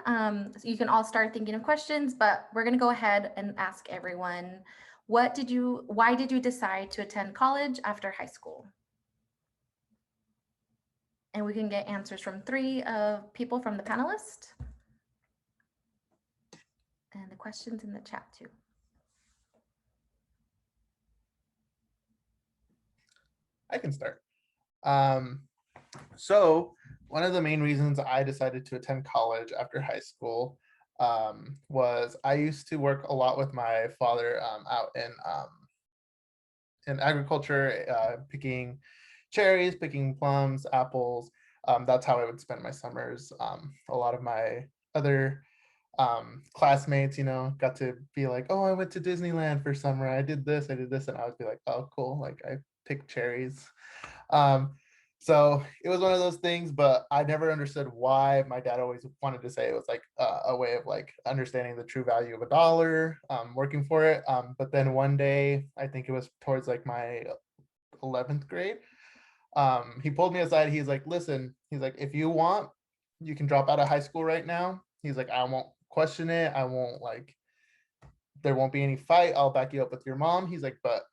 So you can all start thinking of questions, but we're going to go ahead and ask everyone, why did you decide to attend college after high school? And we can get answers from 3 people from the panelists. And the questions in the chat too. I can start. So one of the main reasons I decided to attend college after high school was I used to work a lot with my father out in agriculture, picking cherries, picking plums, apples. That's how I would spend my summers. A lot of my other classmates, got to be like, oh, I went to Disneyland for summer. I did this, and I would be like, oh, cool. Like I picked cherries. Um, so it was one of those things, but I never understood why. My dad always wanted to say it was like a way of like understanding the true value of a dollar, working for it. But then one day, I think it was towards like my 11th grade, he pulled me aside. He's like, listen, he's like, if you want, you can drop out of high school right now. He's like, I won't question it. I won't like, there won't be any fight. I'll back you up with your mom. He's like, but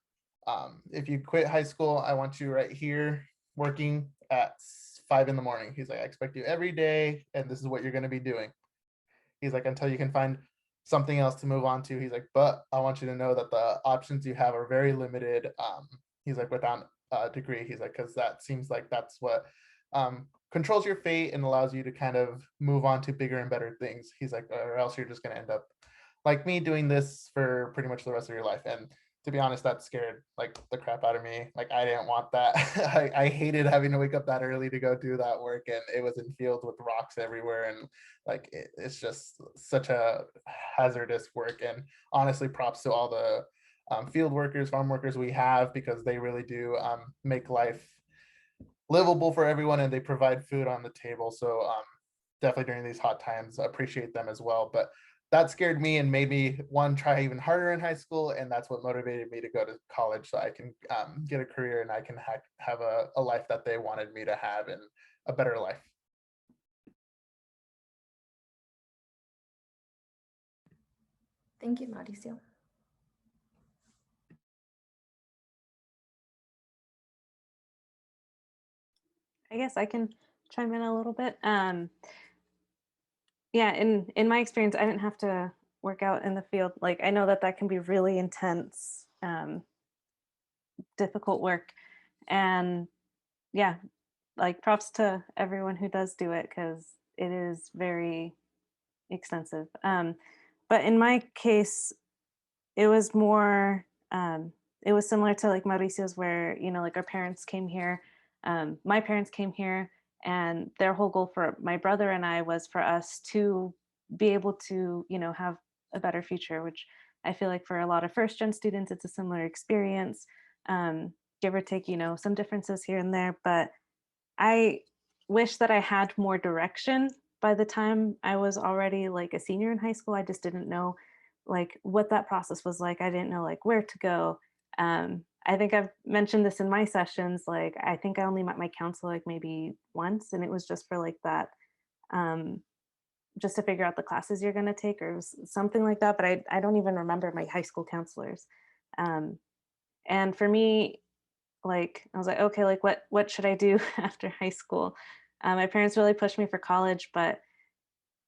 if you quit high school, I want you right here working at 5 in the morning. He's like, I expect you every day, and this is what you're going to be doing. He's like, until you can find something else to move on to. He's like, but I want you to know that the options you have are very limited. He's like, without a degree, he's like, because that seems like that's what controls your fate and allows you to kind of move on to bigger and better things. He's like, or else you're just going to end up like me doing this for pretty much the rest of your life. And to be honest, that scared like the crap out of me. Like I didn't want that. I hated having to wake up that early to go do that work, and it was in fields with rocks everywhere, and like it's just such a hazardous work. And honestly, props to all the field workers, farm workers we have, because they really do make life livable for everyone, and they provide food on the table. So definitely during these hot times, I appreciate them as well. But that scared me and made me try even harder in high school, and that's what motivated me to go to college, so I can get a career and I can have a life that they wanted me to have, and a better life. Thank you, Mauricio. I guess I can chime in a little bit. Yeah, in my experience, I didn't have to work out in the field. Like I know that can be really intense, difficult work, and yeah, like props to everyone who does do it, because it is very extensive. But in my case, it was more, it was similar to like Mauricio's, where like our parents came here, my parents came here, and their whole goal for my brother and I was for us to be able to have a better future, which I feel like for a lot of first gen students it's a similar experience, give or take some differences here and there. But I wish that I had more direction. By the time I was already like a senior in high school, I just didn't know like what that process was like. I didn't know like where to go. I think I've mentioned this in my sessions. Like I think I only met my counselor like maybe once, and it was just for like that, just to figure out the classes you're going to take, or something like that. But I don't even remember my high school counselors. And for me, like I was like, okay, like what should I do after high school? My parents really pushed me for college, but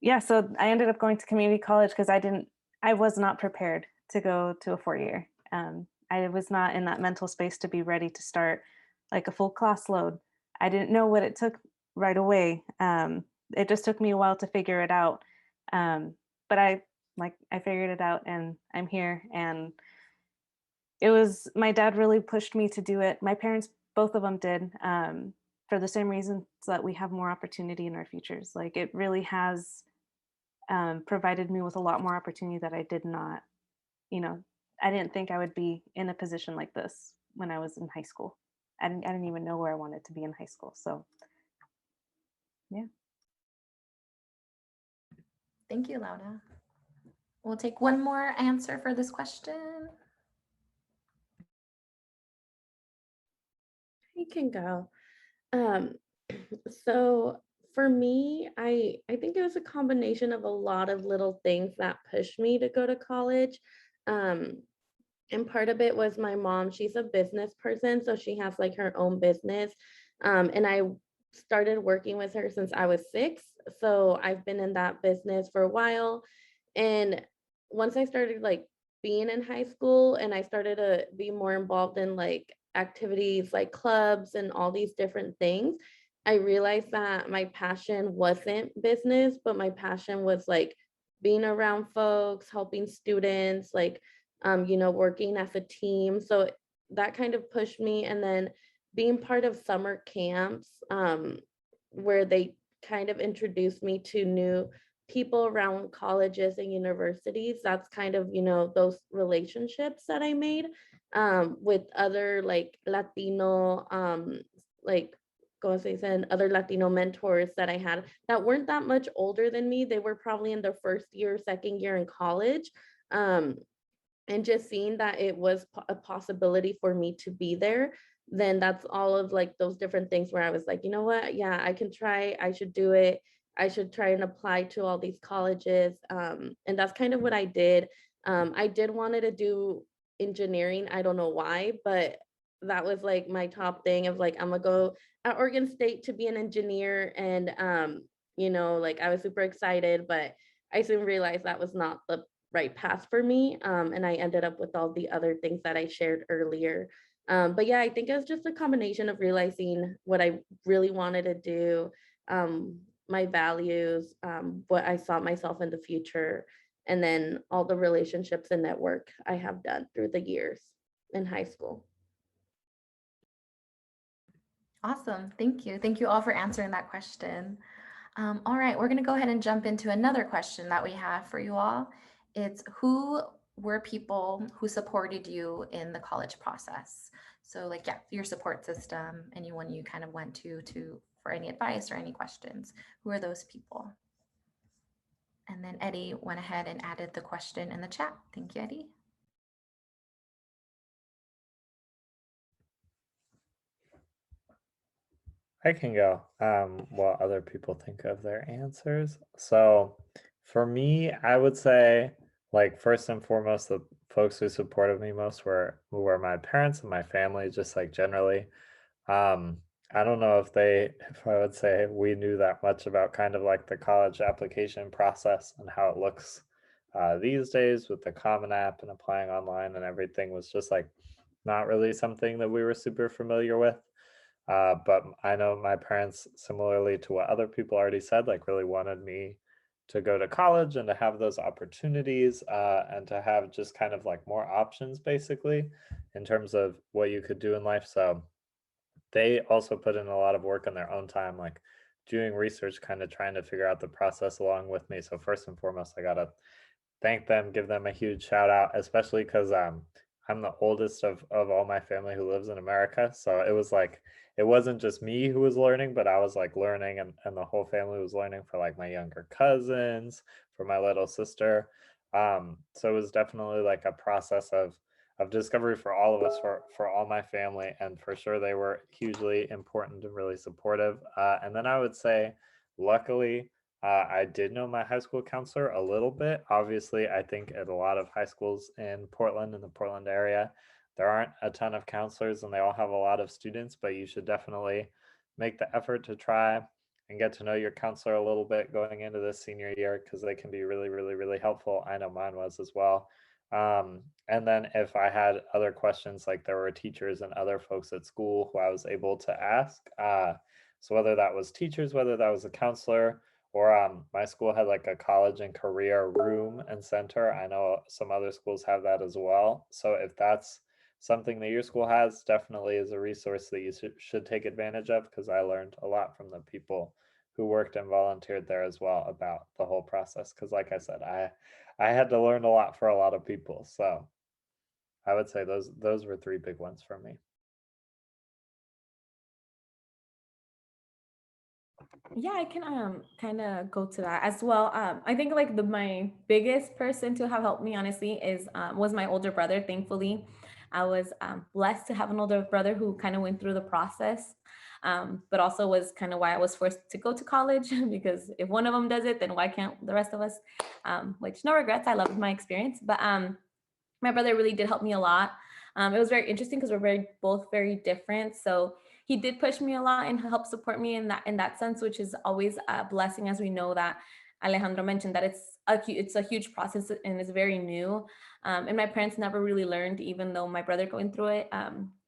yeah, so I ended up going to community college because I was not prepared to go to a 4-year. I was not in that mental space to be ready to start like a full class load. I didn't know what it took right away. It just took me a while to figure it out. But I figured it out, and I'm here. And it was, my dad really pushed me to do it. My parents, both of them did, for the same reasons that we have more opportunity in our futures. Like it really has provided me with a lot more opportunity that I did not, you know, I didn't think I would be in a position like this when I was in high school. I didn't even know where I wanted to be in high school. So yeah. Thank you, Laura. We'll take one more answer for this question. You can go. So For me, I think it was a combination of a lot of little things that pushed me to go to college. Um, and part of it was my mom. She's a business person, so she has like her own business. And I started working with her since I was 6. So I've been in that business for a while. And once I started like being in high school and I started to be more involved in like activities like clubs and all these different things, I realized that my passion wasn't business, but my passion was like being around folks, helping students, like working as a team. So that kind of pushed me. And then being part of summer camps, where they kind of introduced me to new people around colleges and universities. That's kind of, those relationships that I made with other like Latino, like, como se dice, and other Latino mentors that I had that weren't that much older than me. They were probably in their first year, second year in college. Um, and just seeing that it was a possibility for me to be there, then that's all of like those different things where I was like, you know what, yeah, I can try, I should do it, I should try and apply to all these colleges. And that's kind of what I did. I did wanted to do engineering, I don't know why, but that was like my top thing of like, I'm gonna go at Oregon State to be an engineer. And like I was super excited, but I soon realized that was not the right path for me. And I ended up with all the other things that I shared earlier. But yeah, I think it was just a combination of realizing what I really wanted to do, my values, what I saw myself in the future, and then all the relationships and network I have done through the years in high school. Awesome. Thank you. Thank you all for answering that question. All right, we're going to go ahead and jump into another question that we have for you all. It's who were people who supported you in the college process? So like, yeah, your support system, anyone you kind of went to for any advice or any questions. Who are those people? And then Eddie went ahead and added the question in the chat. Thank you, Eddie. I can go while other people think of their answers. So for me, I would say, like, first and foremost, the folks who supported me most were my parents and my family, just like generally. Um, I don't know if I would say we knew that much about kind of like the college application process and how it looks these days with the Common App and applying online and everything was just like not really something that we were super familiar with. But I know my parents, similarly to what other people already said, like really wanted me to go to college and to have those opportunities and to have just kind of like more options basically in terms of what you could do in life. So they also put in a lot of work on their own time, like doing research, kind of trying to figure out the process along with me. So first and foremost, I gotta thank them, give them a huge shout out, especially because I'm the oldest of all my family who lives in America. So it was like, it wasn't just me who was learning, but I was like learning and the whole family was learning for like my younger cousins, for my little sister. So it was definitely like a process of discovery for all of us, for all my family. And for sure, they were hugely important and really supportive. And then I would say, luckily, I did know my high school counselor a little bit. Obviously, I think at a lot of high schools in Portland, in the Portland area, there aren't a ton of counselors and they all have a lot of students, but you should definitely make the effort to try and get to know your counselor a little bit going into this senior year because they can be really, really, really helpful. I know mine was as well. And then if I had other questions, like there were teachers and other folks at school who I was able to ask. So whether that was teachers, whether that was a counselor, or my school had like a college and career room and center. I know some other schools have that as well. So if that's something that your school has, definitely is a resource that you should take advantage of because I learned a lot from the people who worked and volunteered there as well about the whole process. Because like I said, I had to learn a lot for a lot of people. So I would say those were 3 big ones for me. Yeah, I can kind of go to that as well. I think like my biggest person to have helped me honestly is was my older brother. Thankfully, I was blessed to have an older brother who kind of went through the process. but also was kind of why I was forced to go to college because if one of them does it, then why can't the rest of us? Which no regrets. I loved my experience, but my brother really did help me a lot. It was very interesting because we're both very different. So he did push me a lot and help support me in that sense, which is always a blessing, as we know that Alejandro mentioned that it's a huge process and it's very new. And my parents never really learned, even though my brother going through it.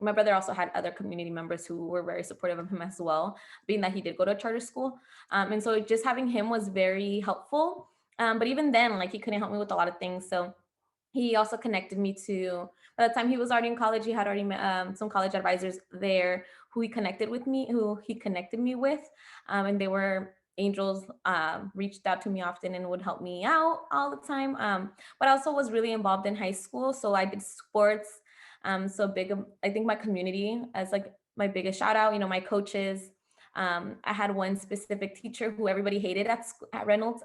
My brother also had other community members who were very supportive of him as well, being that he did go to a charter school. And so just having him was very helpful. But even then, like he couldn't help me with a lot of things. So he also connected me to, by the time he was already in college, he had already met some college advisors there who he connected me with. And they were angels, reached out to me often and would help me out all the time. But I also was really involved in high school. So I did sports. So big, I think my community as like my biggest shout out, my coaches. I had one specific teacher who everybody hated at Reynolds.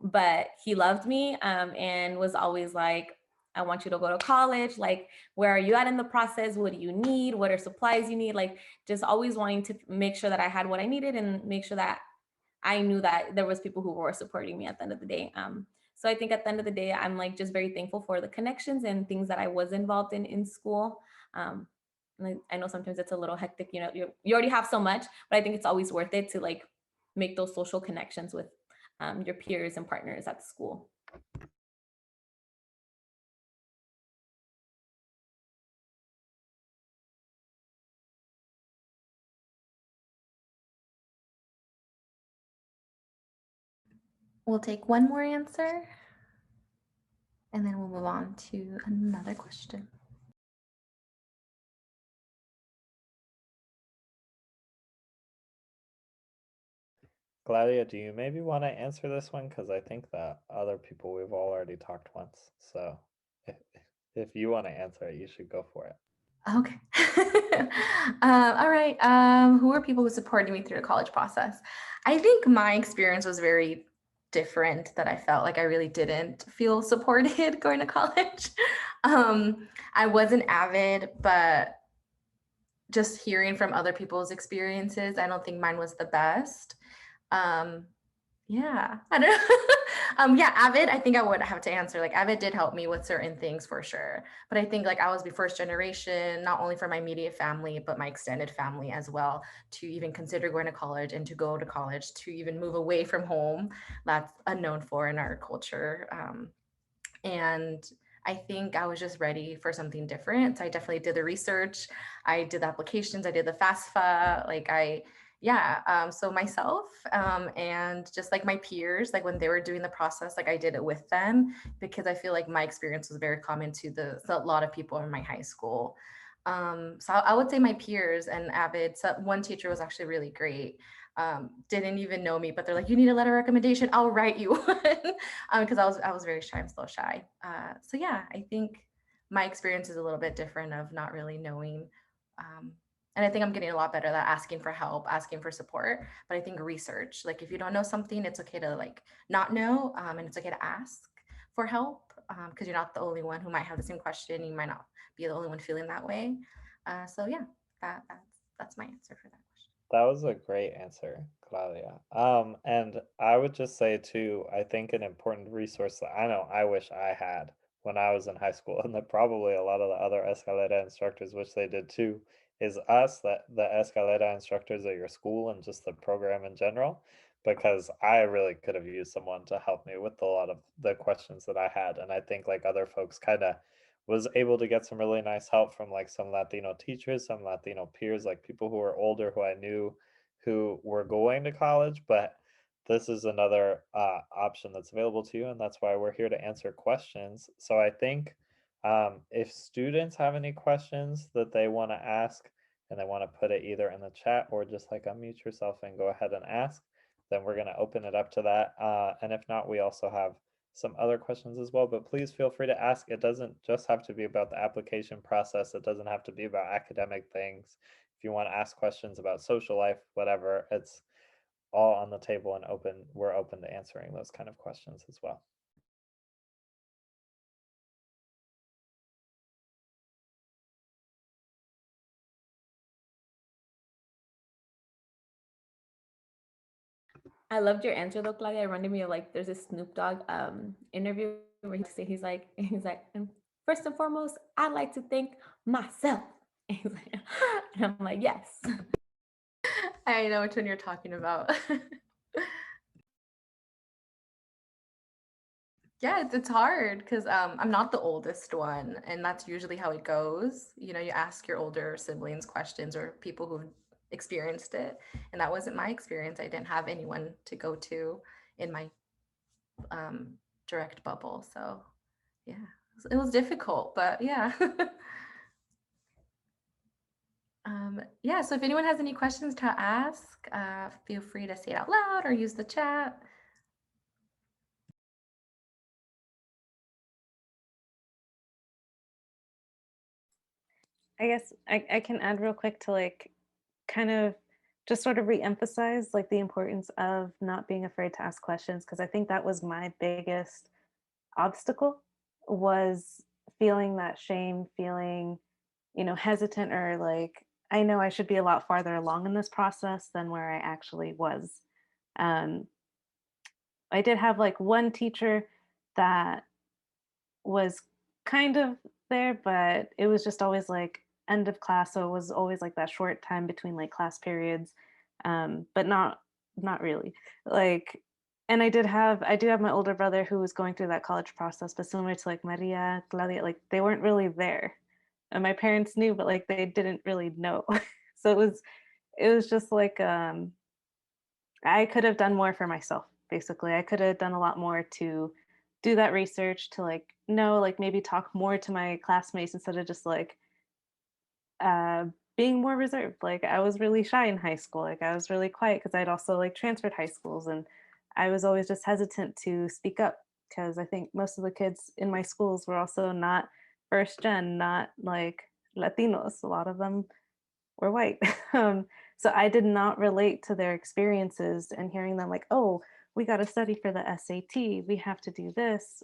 But he loved me, and was always like, I want you to go to college. Like, where are you at in the process? What do you need? What are supplies you need? Like, just always wanting to make sure that I had what I needed and make sure that I knew that there was people who were supporting me at the end of the day. So I think at the end of the day, I'm like just very thankful for the connections and things that I was involved in school. And I know sometimes it's a little hectic, you already have so much, but I think it's always worth it to like make those social connections with your peers and partners at school. We'll take one more answer and then we'll move on to another question. Claudia, do you maybe want to answer this one? Because I think that other people we've already talked once. So if, if you want to answer it, you should go for it. Okay. All right. Who are people who supported me through the college process? I think my experience was very different, that I felt like I really didn't feel supported going to college. I wasn't avid, but just hearing from other people's experiences, I don't think mine was the best. Yeah, I don't know. Yeah, Avid, I think I would have to answer. Like, Avid did help me with certain things for sure. But I think like I was the first generation, not only for my immediate family, but my extended family as well, to even consider going to college and to go to college, to even move away from home. That's unknown for in our culture. And I think I was just ready for something different. So I definitely did the research. I did the applications. I did the FAFSA. So myself, and just like my peers, like when they were doing the process, like I did it with them, because I feel like my experience was very common to a lot of people in my high school. So I would say my peers and Avid. So one teacher was actually really great. Didn't even know me, but they're like, "You need a letter of recommendation. I'll write you one," because I was very shy. I'm still shy. So yeah, I think my experience is a little bit different of not really knowing. And I think I'm getting a lot better at asking for help, asking for support. But I think research, like if you don't know something, it's okay to like not know, and it's okay to ask for help, because you're not the only one who might have the same question. You might not be the only one feeling that way. So yeah, that's my answer for that question. That was a great answer, Claudia. And I would just say too, I think an important resource that I know I wish I had when I was in high school, and that probably a lot of the other Escalera instructors wish they did too, is us, that the Escalera instructors at your school and just the program in general, because I really could have used someone to help me with a lot of the questions that I had. And I think like other folks kind of was able to get some really nice help from like some Latino teachers, some Latino peers, like people who were older who I knew who were going to college. But this is another option that's available to you, and that's why we're here to answer questions. So I think if students have any questions that they want to ask and they want to put it either in the chat or just like unmute yourself and go ahead and ask, then we're going to open it up to that. And if not, we also have some other questions as well, but please feel free to ask. It doesn't just have to be about the application process. It doesn't have to be about academic things. If you want to ask questions about social life, whatever, it's all on the table and open. We're open to answering those kind of questions as well. I loved your answer though, Claudia. It reminded me of like there's this Snoop Dogg interview where he's like, and first and foremost, I like to thank myself. And, he's like, and I'm like, yes. I know which one you're talking about. Yeah, it's hard because I'm not the oldest one, and that's usually how it goes. You know, you ask your older siblings questions or people who've experienced it, and that wasn't my experience. I didn't have anyone to go to in my um, direct bubble, so yeah, it was difficult, but yeah. Yeah, so if anyone has any questions to ask, feel free to say it out loud or use the chat. I guess I can add real quick to like kind of just sort of re-emphasize like the importance of not being afraid to ask questions, because I think that was my biggest obstacle, was feeling that shame, feeling, you know, hesitant, or like I know I should be a lot farther along in this process than where I actually was. um, I did have like one teacher that was kind of there, but it was just always like end of class, so it was always like that short time between like class periods, but not really. Like, and I do have my older brother who was going through that college process, but similar to like Maria, Claudia, like they weren't really there, and my parents knew, but like they didn't really know. So it was just like I could have done more for myself, basically. I could have done a lot more to do that research, to like know, like maybe talk more to my classmates instead of just like uh being more reserved. Like I was really shy in high school. Like I was really quiet because I'd also like transferred high schools, and I was always just hesitant to speak up because I think most of the kids in my schools were also not first gen, not like Latinos. A lot of them were white. So I did not relate to their experiences, and hearing them like, oh, we got to study for the SAT. We have to do this.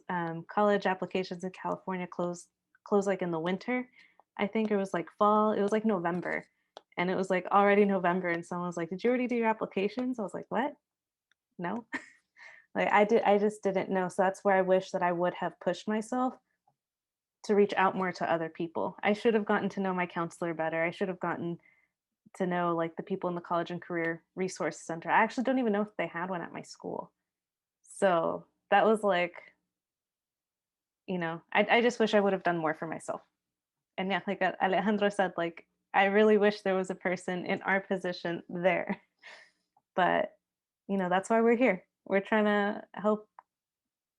College applications in California close like in the winter. I think it was like fall. It was like November, and it was like already November, and someone was like, "Did you already do your applications?" I was like, "What? No." Like I did. I just didn't know. So that's where I wish that I would have pushed myself to reach out more to other people. I should have gotten to know my counselor better. I should have gotten to know like the people in the college and career resource center. I actually don't even know if they had one at my school. So that was like, you know, I just wish I would have done more for myself. And yeah, like Alejandro said, like, I really wish there was a person in our position there. But, you know, that's why we're here. We're trying to help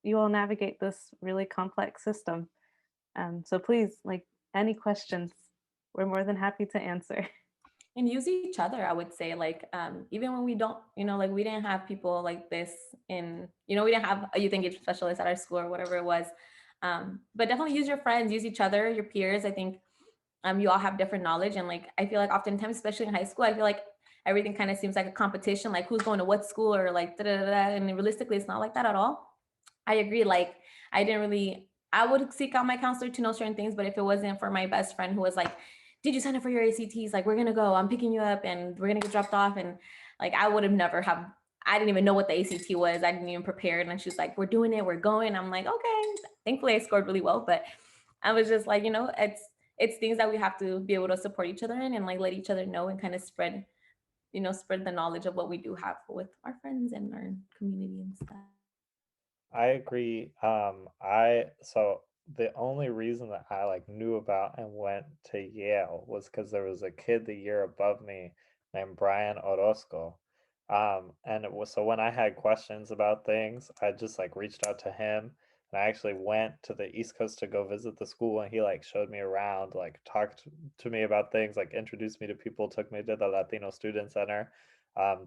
you all navigate this really complex system. So please, like, any questions, we're more than happy to answer. And use each other, I would say, like even when we don't, like we didn't have people like this in, we didn't have a youth engagement specialist at our school or whatever it was. But definitely use your friends, use each other, your peers. I think you all have different knowledge, and like I feel like oftentimes, especially in high school, I feel like everything kind of seems like a competition, like who's going to what school, or like da da da, and realistically it's not like that at all. I agree. Like I would seek out my counselor to know certain things, but if it wasn't for my best friend who was like, did you sign up for your ACTs? Like, we're going to go, I'm picking you up and we're going to get dropped off. And like, I would have never have, I didn't even know what the ACT was. I didn't even prepare. And she's like, we're doing it, we're going. I'm like, okay. Thankfully I scored really well, but I was just like, it's things that we have to be able to support each other in, and like let each other know and kind of spread the knowledge of what we do have with our friends and our community and stuff. I agree. I so the only reason that I like knew about and went to Yale was because there was a kid the year above me named Brian Orozco. And it was so when I had questions about things, I just like reached out to him. And I actually went to the East Coast to go visit the school, and he like showed me around, like talked to me about things, like introduced me to people, took me to the Latino Student Center,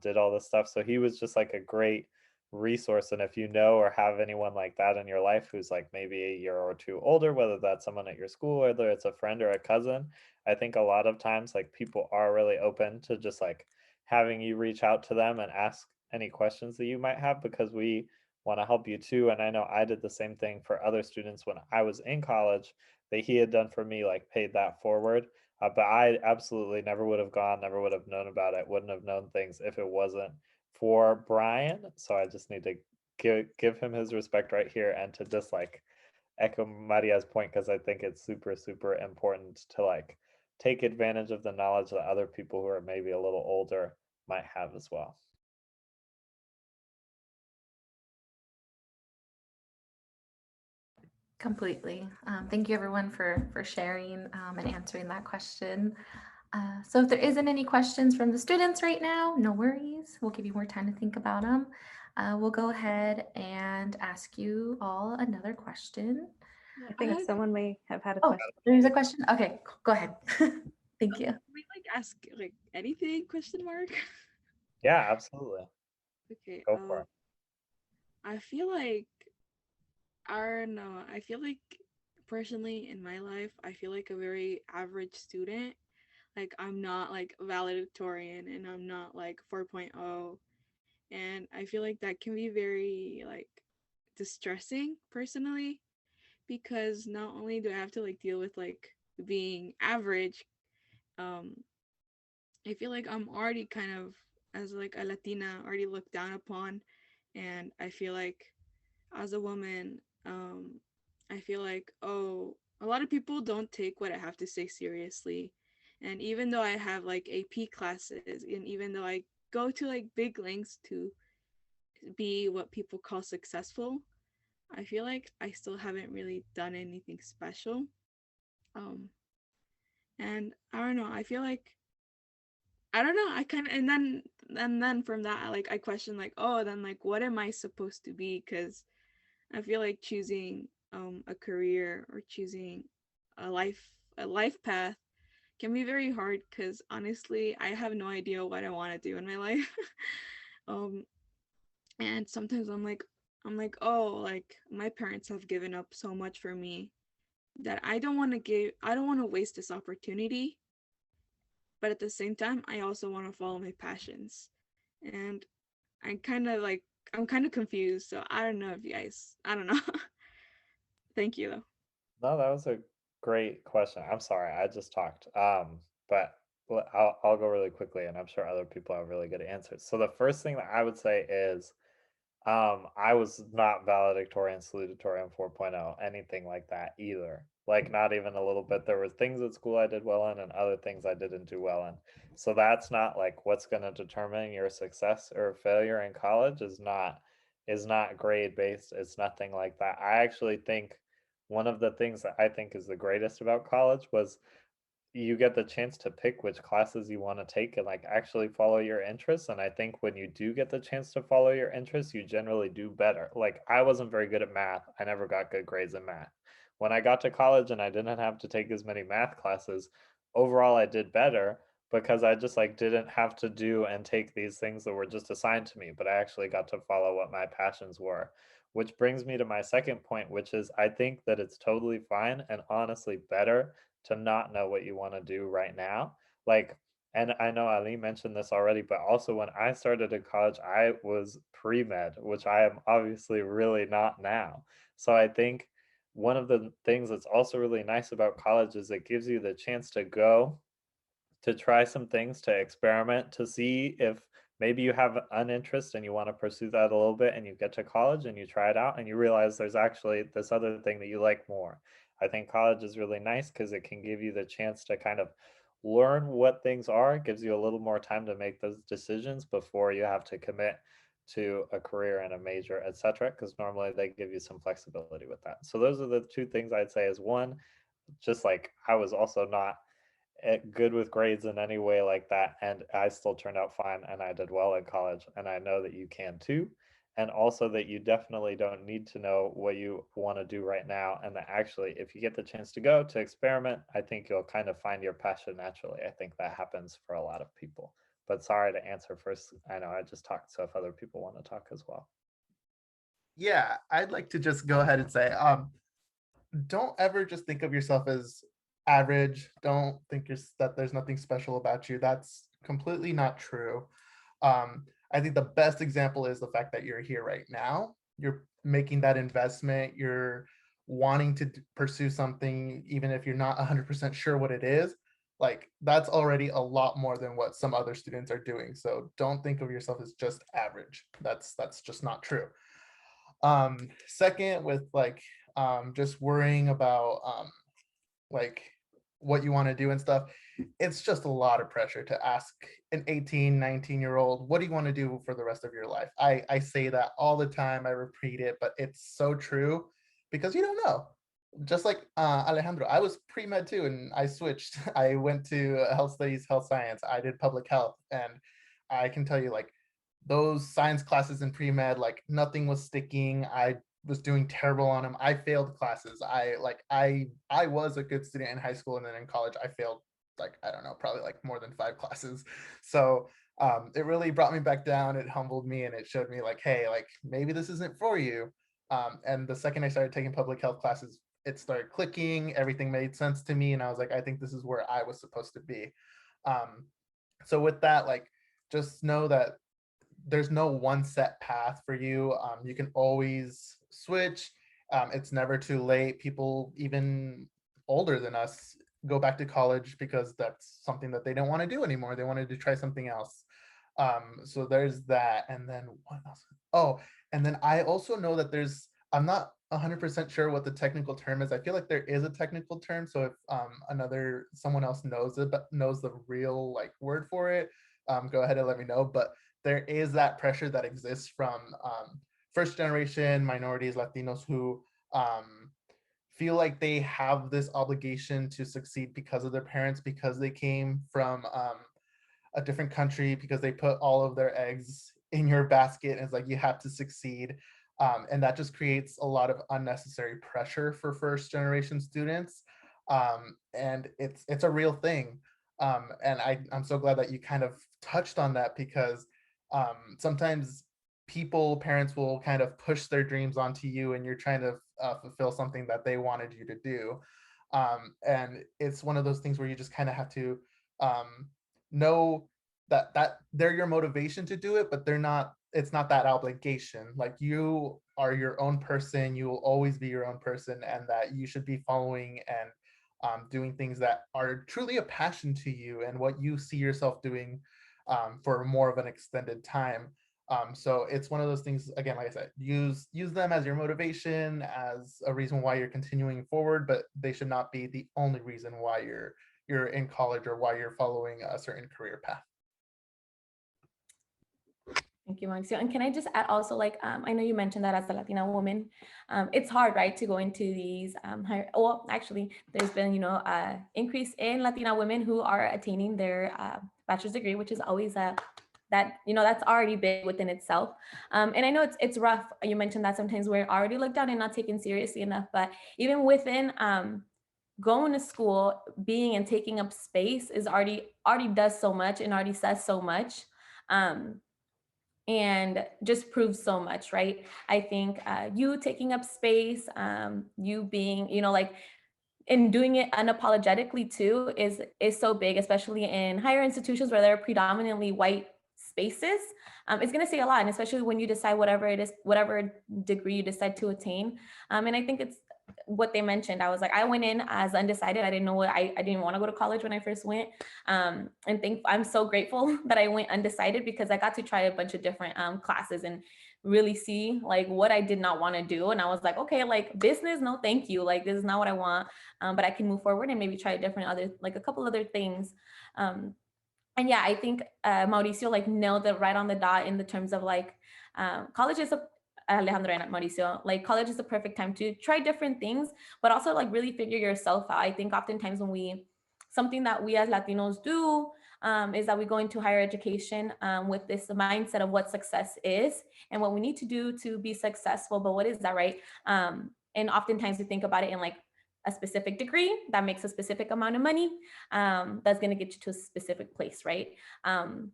did all this stuff. So he was just like a great resource. And if you know or have anyone like that in your life who's like maybe a year or two older, whether that's someone at your school, whether it's a friend or a cousin, I think a lot of times like people are really open to just like having you reach out to them and ask any questions that you might have, because we want to help you too. And I know I did the same thing for other students when I was in college that he had done for me, like paid that forward. But I absolutely never would have gone, never would have known about it, wouldn't have known things if it wasn't for Brian. So I just need to give him his respect right here, and to just like echo Maria's point, because I think it's super, super important to like take advantage of the knowledge that other people who are maybe a little older might have as well. Completely. Thank you everyone for sharing and answering that question. So if there isn't any questions from the students right now, no worries. We'll give you more time to think about them. We'll go ahead and ask you all another question. I think someone may have had a Oh, question. there's a question? Okay, go ahead. Thank you. Can we like ask like anything? Question mark. Yeah, absolutely. Okay. Go for it. I feel like I don't know. I feel like personally in my life, I feel like a very average student. Like I'm not like valedictorian and I'm not like 4.0. And I feel like that can be very like distressing personally because not only do I have to like deal with like being average, um I feel like I'm already kind of as like a Latina already looked down upon, and I feel like as a woman, I feel like oh, a lot of people don't take what I have to say seriously, and even though I have like AP classes, and even though I go to like big lengths to be what people call successful, I feel like I still haven't really done anything special. Um, and I don't know. I feel like I don't know. I kind of and then from that, like I question like, oh, then like what am I supposed to be? Because I feel like choosing a career or choosing a life path can be very hard. Because honestly, I have no idea what I want to do in my life. um, and sometimes I'm like, oh, like my parents have given up so much for me that I don't want to waste this opportunity, but at the same time I also want to follow my passions. And I'm kind of confused, so I don't know if you guys I don't know. Thank you though. No, that was a great question. I'm sorry, I just talked. But I'll go really quickly, and I'm sure other people have really good answers. So the first thing that I would say is, I was not valedictorian, salutatorian 4.0, anything like that either. Like not even a little bit. There were things at school I did well in, and other things I didn't do well in. So that's not like what's going to determine your success or failure in college is not grade based. It's nothing like that. I actually think one of the things that I think is the greatest about college was you get the chance to pick which classes you want to take and like actually follow your interests. And I think when you do get the chance to follow your interests, you generally do better. Like I wasn't very good at math. I never got good grades in math. When I got to college and I didn't have to take as many math classes, overall I did better because I just like didn't have to do and take these things that were just assigned to me, but I actually got to follow what my passions were. Which brings me to my second point, which is I think that it's totally fine and honestly better to not know what you want to do right now. Like, and I know Ali mentioned this already, but also when I started in college, I was pre med, which I am obviously really not now. So I think one of the things that's also really nice about college is it gives you the chance to go to try some things, to experiment, to see if maybe you have an interest and you want to pursue that a little bit, and you get to college and you try it out and you realize there's actually this other thing that you like more. I think college is really nice because it can give you the chance to kind of learn what things are. It gives you a little more time to make those decisions before you have to commit to a career and a major, etc. Because normally they give you some flexibility with that. So those are the two things I'd say is one, just like I was also not good with grades in any way like that, and I still turned out fine and I did well in college, and I know that you can too. And also that you definitely don't need to know what you want to do right now, and that actually if you get the chance to go to experiment, I think you'll kind of find your passion naturally. I think that happens for a lot of people. But sorry to answer first, I know I just talked, so if other people want to talk as well. Yeah, I'd like to just go ahead and say, don't ever just think of yourself as average. Don't think that there's nothing special about you. That's completely not true. I think the best example is the fact that you're here right now. You're making that investment. You're wanting to pursue something, even if you're not 100% sure what it is. like that's already a lot more than what some other students are doing. So don't think of yourself as just average. That's just not true. Second, with like just worrying about like what you want to do and stuff, it's just a lot of pressure to ask an 18, 19-year-old, what do you want to do for the rest of your life? I say that all the time, I repeat it, but it's so true because you don't know. Just like Alejandro, I was pre-med too, and I switched. I went to health studies, health science. I did public health, and I can tell you, like, those science classes in pre-med, like nothing was sticking. I was doing terrible on them. I failed classes. I was a good student in high school, and then in college I failed, like, I don't know, probably like more than 5 classes. So it really brought me back down. It humbled me, and it showed me like, hey, like maybe this isn't for you. And the second I started taking public health classes, it started clicking. Everything made sense to me, and I was like, I think this is where I was supposed to be. Um, so with that, like, just know that there's no one set path for you. You can always switch. It's never too late. People even older than us go back to college because that's something that they don't want to do anymore. They wanted to try something else. So there's that. And then what else? Oh, and then I also know that I'm not 100% sure what the technical term is. I feel like there is a technical term. So if someone else knows it, but knows the real like word for it, go ahead and let me know. But there is that pressure that exists from first generation minorities, Latinos, who feel like they have this obligation to succeed because of their parents, because they came from a different country, because they put all of their eggs in your basket, and it's like you have to succeed. And that just creates a lot of unnecessary pressure for first generation students. And it's a real thing. And I'm so glad that you kind of touched on that, because sometimes parents will kind of push their dreams onto you, and you're trying to fulfill something that they wanted you to do. And it's one of those things where you just kind of have to know that they're your motivation to do it, but it's not that obligation. Like, you are your own person, you will always be your own person, and that you should be following and doing things that are truly a passion to you and what you see yourself doing for more of an extended time. So it's one of those things, again, like I said, use them as your motivation, as a reason why you're continuing forward, but they should not be the only reason why you're in college or why you're following a certain career path. Thank you, Mauricio. And can I just add also, like, I know you mentioned that as a Latina woman, it's hard, right, to go into these higher, well, actually, there's been, increase in Latina women who are attaining their bachelor's degree, which is always that's already big within itself. And I know it's rough. You mentioned that sometimes we're already looked down and not taken seriously enough, but even within going to school, being and taking up space is already does so much and already says so much. And just proves so much, right? I think you taking up space, you being, like, and doing it unapologetically too is so big, especially in higher institutions where there are predominantly white spaces. It's going to say a lot, and especially when you decide whatever degree you decide to attain. And I think it's what they mentioned. I was like, I went in as undecided. I didn't know I didn't want to go to college when I first went. And I'm so grateful that I went undecided, because I got to try a bunch of different classes and really see like what I did not want to do. And I was like, okay, like business, no, thank you. Like, this is not what I want. But I can move forward and maybe try a couple other things. And yeah, I think Mauricio like nailed it right on the dot in the terms of like college is Alejandro and Mauricio, like college is the perfect time to try different things, but also like really figure yourself out. I think oftentimes something that we as Latinos do is that we go into higher education with this mindset of what success is and what we need to do to be successful. But what is that, right? And oftentimes we think about it in like a specific degree that makes a specific amount of money that's going to get you to a specific place, right? And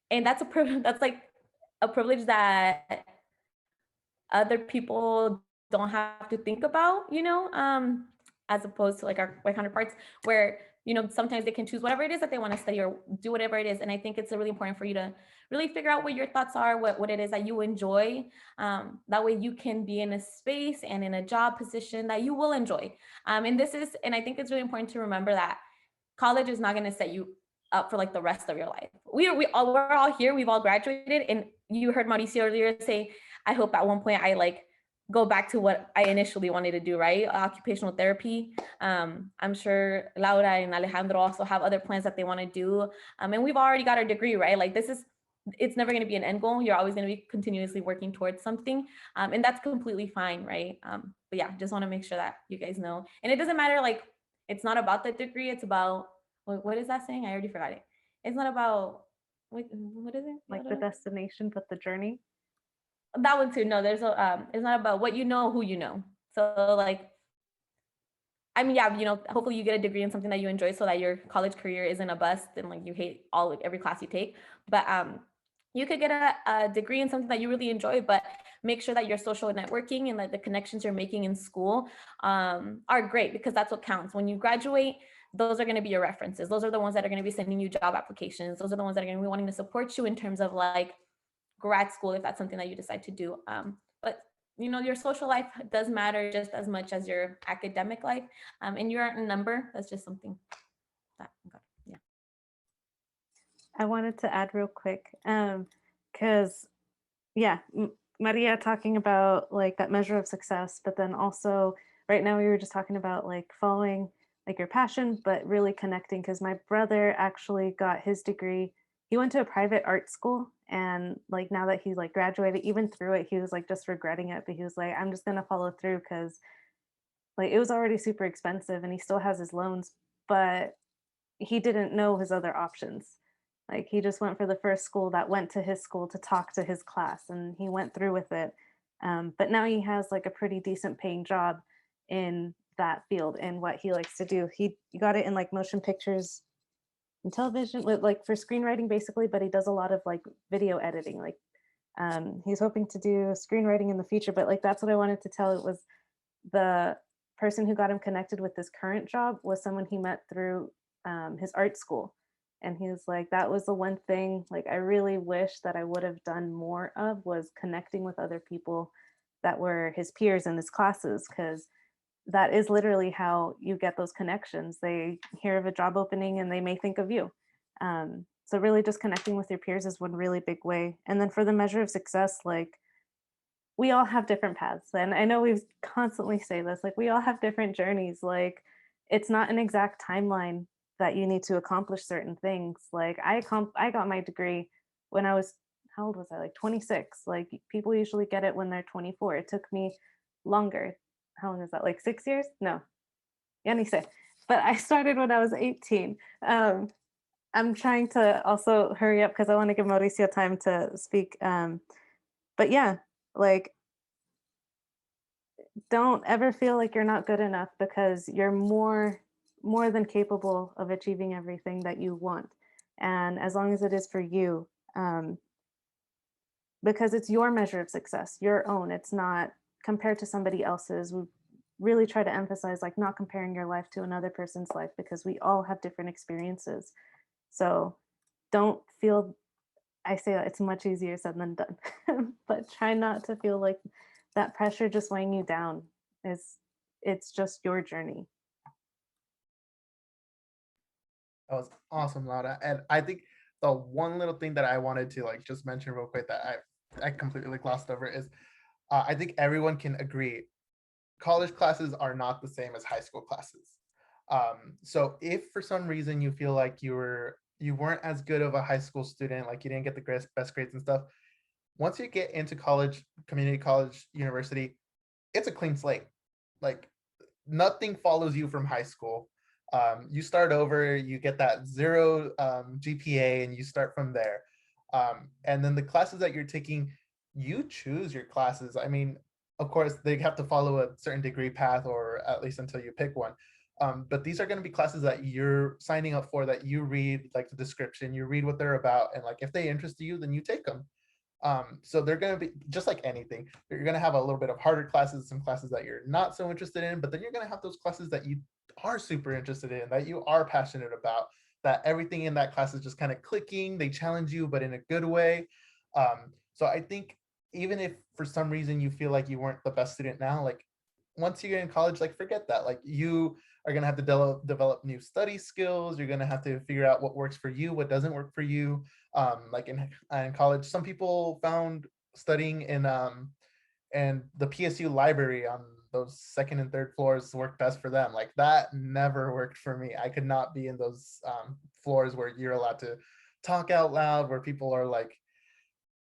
that's that's like a privilege that other people don't have to think about, as opposed to like our white counterparts, where sometimes they can choose whatever it is that they want to study or do whatever it is. And I think it's really important for you to really figure out what your thoughts are, what it is that you enjoy. That way you can be in a space and in a job position that you will enjoy. And I think it's really important to remember that college is not going to set you up for like the rest of your life. We're all here. We've all graduated. And you heard Mauricio earlier say, I hope at one point I like go back to what I initially wanted to do, right? Occupational therapy. I'm sure Laura and Alejandro also have other plans that they want to do. And we've already got our degree, right? Like it's never going to be an end goal. You're always going to be continuously working towards something. And that's completely fine, right? But yeah, just want to make sure that you guys know. And it doesn't matter, like, it's not about the degree. It's about, what is that saying? I already forgot it. It's not about, what is it? Like the destination, but the journey. That one too. No, it's not about what you know, who you know. So like, I mean, yeah, hopefully you get a degree in something that you enjoy so that your college career isn't a bust and like you hate every class you take. But you could get a degree in something that you really enjoy, but make sure that your social networking and like the connections you're making in school are great, because that's what counts. When you graduate, those are going to be your references. Those are the ones that are going to be sending you job applications. Those are the ones that are going to be wanting to support you in terms of like grad school, if that's something that you decide to do. But your social life does matter just as much as your academic life. And you aren't a number. That's just something that, yeah. I wanted to add real quick, because yeah, Maria talking about like that measure of success, but then also right now we were just talking about like following like your passion, but really connecting, because my brother actually got his degree. He went to a private art school, and like now that he's like graduated, even through it, he was like just regretting it, but he was like, I'm just gonna follow through, because like it was already super expensive and he still has his loans, but he didn't know his other options. Like he just went for the first school that went to his school to talk to his class, and he went through with it. But now he has like a pretty decent paying job in that field and what he likes to do. He got it in like motion pictures and television, like for screenwriting basically, but he does a lot of like video editing. Like he's hoping to do screenwriting in the future, but like that's what I wanted to tell. It was the person who got him connected with this current job was someone he met through his art school. And he was like, that was the one thing like I really wish that I would have done more of, was connecting with other people that were his peers in his classes, because that is literally how you get those connections. They hear of a job opening and they may think of you. So really just connecting with your peers is one really big way. And then for the measure of success, like we all have different paths. And I know we constantly say this, like we all have different journeys. Like it's not an exact timeline that you need to accomplish certain things. Like I got my degree when I was, how old was I? Like 26. Like people usually get it when they're 24. It took me longer. How long is that? Like 6 years? No. Ya ni sé. But I started when I was 18. I'm trying to also hurry up because I want to give Mauricio time to speak. But yeah, like don't ever feel like you're not good enough, because you're more than capable of achieving everything that you want. And as long as it is for you, because it's your measure of success, your own, it's not compared to somebody else's. We really try to emphasize like not comparing your life to another person's life, because we all have different experiences. So don't feel, I say that it's much easier said than done, but try not to feel like that pressure just weighing you down. It's just your journey. That was awesome, Laura. And I think the one little thing that I wanted to like just mention real quick that I completely like glossed over is I think everyone can agree college classes are not the same as high school classes. So if for some reason you feel like you weren't as good of a high school student, like you didn't get the best grades and stuff, once you get into college, community college, university, it's a clean slate. Like nothing follows you from high school. You start over, you get that 0 GPA, and you start from there. And then the classes that you're taking, you choose your classes. I mean, of course, they have to follow a certain degree path, or at least until you pick one. But these are going to be classes that you're signing up for, that you read like the description, you read what they're about, and like if they interest you, then you take them. So they're going to be just like anything. You're going to have a little bit of harder classes, some classes that you're not so interested in, but then you're going to have those classes that you are super interested in, that you are passionate about, that everything in that class is just kind of clicking. They challenge you, but in a good way. So I think even if for some reason you feel like you weren't the best student now, like once you get in college, like forget that. Like you are gonna have to develop new study skills. You're gonna have to figure out what works for you, what doesn't work for you. Like in college, some people found studying in the PSU library on those second and third floors worked best for them. Like that never worked for me. I could not be in those floors where you're allowed to talk out loud, where people are like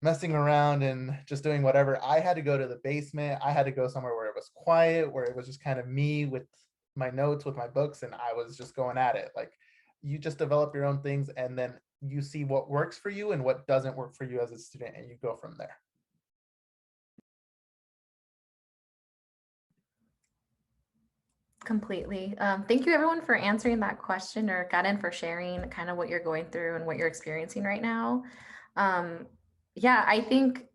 messing around and just doing whatever. I had to go to the basement. I had to go somewhere where it was quiet, where it was just kind of me with my notes, with my books, and I was just going at it. Like you just develop your own things and then you see what works for you and what doesn't work for you as a student, and you go from there. Completely. Thank you everyone for answering that question, or Karen for sharing kind of what you're going through and what you're experiencing right now. Yeah, I think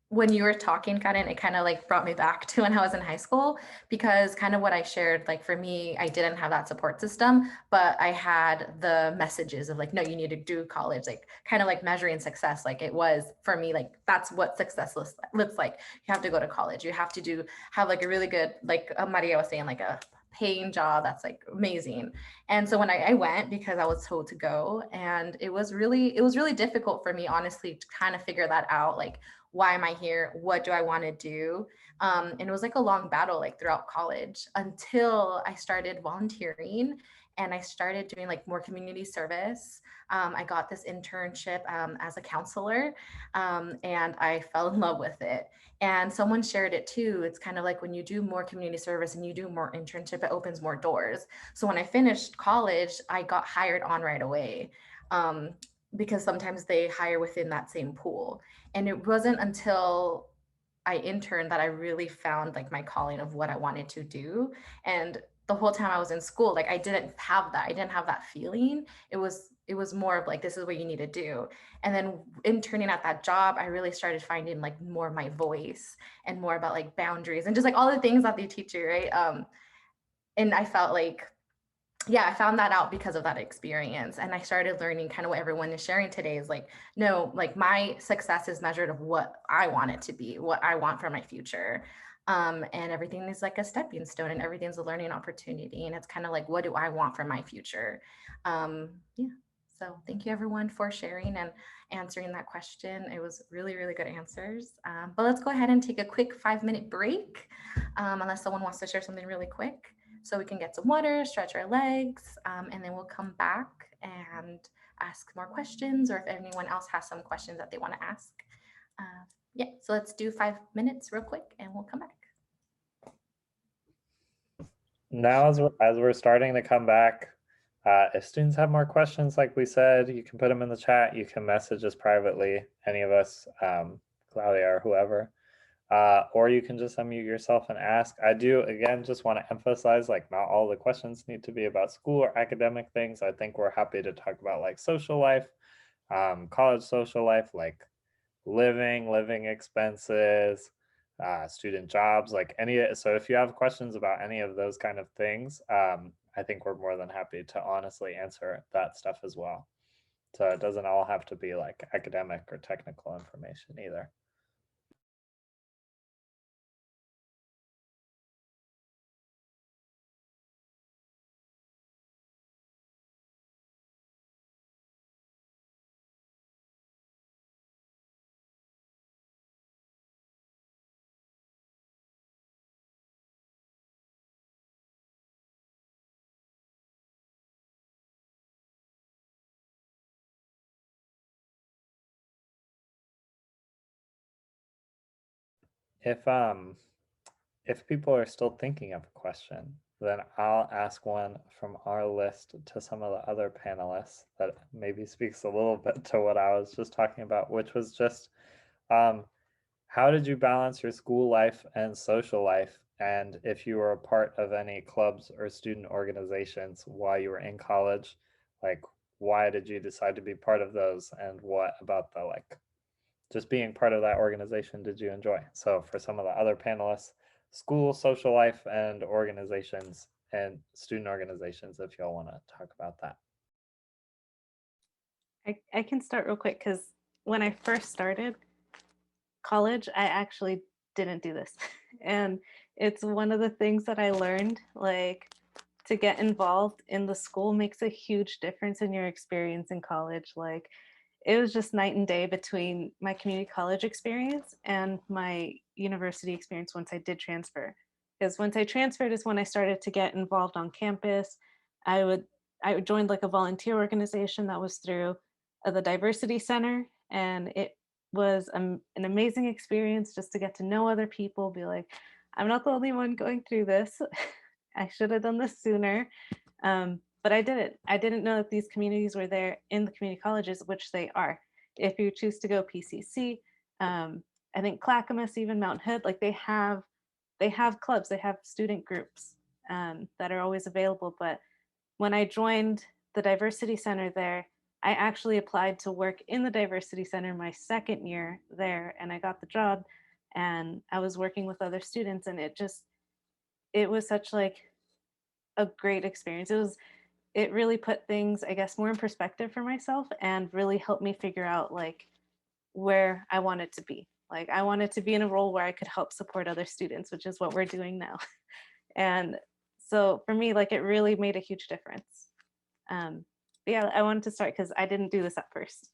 when you were talking, Karen, it kind of like brought me back to when I was in high school, because kind of what I shared, like for me, I didn't have that support system, but I had the messages of like, no, you need to do college, like kind of like measuring success. Like it was for me, like that's what success looks like. You have to go to college. You have to have like a really good, like Maria was saying, like a paying job that's like amazing. And so when I went, because I was told to go, and it was really difficult for me, honestly, to kind of figure that out. Like, why am I here? What do I want to do? And it was like a long battle, like throughout college, until I started volunteering and I started doing like more community service. I got this internship as a counselor, and I fell in love with it. And someone shared it too. It's kind of like when you do more community service and you do more internship, it opens more doors. So when I finished college, I got hired on right away, because sometimes they hire within that same pool. And it wasn't until I interned that I really found like my calling of what I wanted to do. And the whole time I was in school, like I didn't have that. I didn't have that feeling. It was more of like, this is what you need to do. And then interning at that job, I really started finding like more my voice and more about like boundaries and just like all the things that they teach you, right? And I felt like, yeah, I found that out because of that experience. And I started learning kind of what everyone is sharing today is like, no, like my success is measured of what I want it to be, what I want for my future. And everything is like a stepping stone and everything's a learning opportunity. And it's kind of like, what do I want for my future? Yeah. So thank you everyone for sharing and answering that question. It was really, really good answers. But let's go ahead and take a quick 5-minute break, unless someone wants to share something really quick, so we can get some water, stretch our legs, and then we'll come back and ask more questions, or if anyone else has some questions that they want to ask. Yeah, so let's do 5 minutes real quick and we'll come back. Now, as we're starting to come back, if students have more questions, like we said, you can put them in the chat. You can message us privately, any of us, Claudia or whoever. Or you can just unmute yourself and ask. I do, again, just want to emphasize, like, not all the questions need to be about school or academic things. I think we're happy to talk about like social life, college social life, like living expenses, student jobs, like any. So if you have questions about any of those kind of things, I think we're more than happy to honestly answer that stuff as well. So it doesn't all have to be like academic or technical information either. If people are still thinking of a question, then I'll ask one from our list to some of the other panelists that maybe speaks a little bit to what I was just talking about, which was just how did you balance your school life and social life? And if you were a part of any clubs or student organizations while you were in college, like why did you decide to be part of those? And what about the like just being part of that organization did you enjoy? So for some of the other panelists, school, social life, and organizations and student organizations, if y'all want to talk about that. I can start real quick because when I first started college, I actually didn't do this. And it's one of the things that I learned, like to get involved in the school makes a huge difference in your experience in college. Like it was just night and day between my community college experience and my university experience once I did transfer. Because once I transferred is when I started to get involved on campus. I would I joined like a volunteer organization that was through the diversity center, and it was an amazing experience just to get to know other people, be like, I'm not the only one going through this. I should have done this sooner. But I didn't. I didn't know that these communities were there in the community colleges, which they are. If you choose to go PCC, I think Clackamas, even Mount Hood, like they have clubs, they have student groups that are always available. But when I joined the diversity center there, I actually applied to work in the diversity center my second year there, and I got the job. And I was working with other students, and it was such like a great experience. It really put things, I guess, more in perspective for myself and really helped me figure out like where I wanted to be. Like I wanted to be in a role where I could help support other students, which is what we're doing now. And so for me, like it really made a huge difference. Yeah, I wanted to start because I didn't do this at first.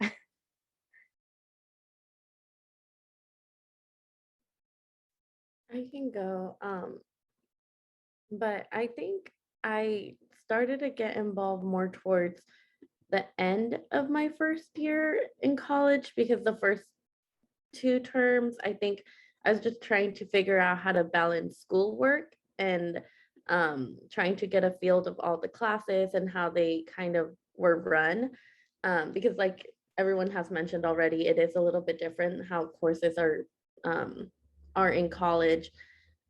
I can go. But I think I started to get involved more towards the end of my first year in college because the first 2 terms, I think I was just trying to figure out how to balance schoolwork and trying to get a field of all the classes and how they kind of were run. Because, like everyone has mentioned already, it is a little bit different how courses are in college.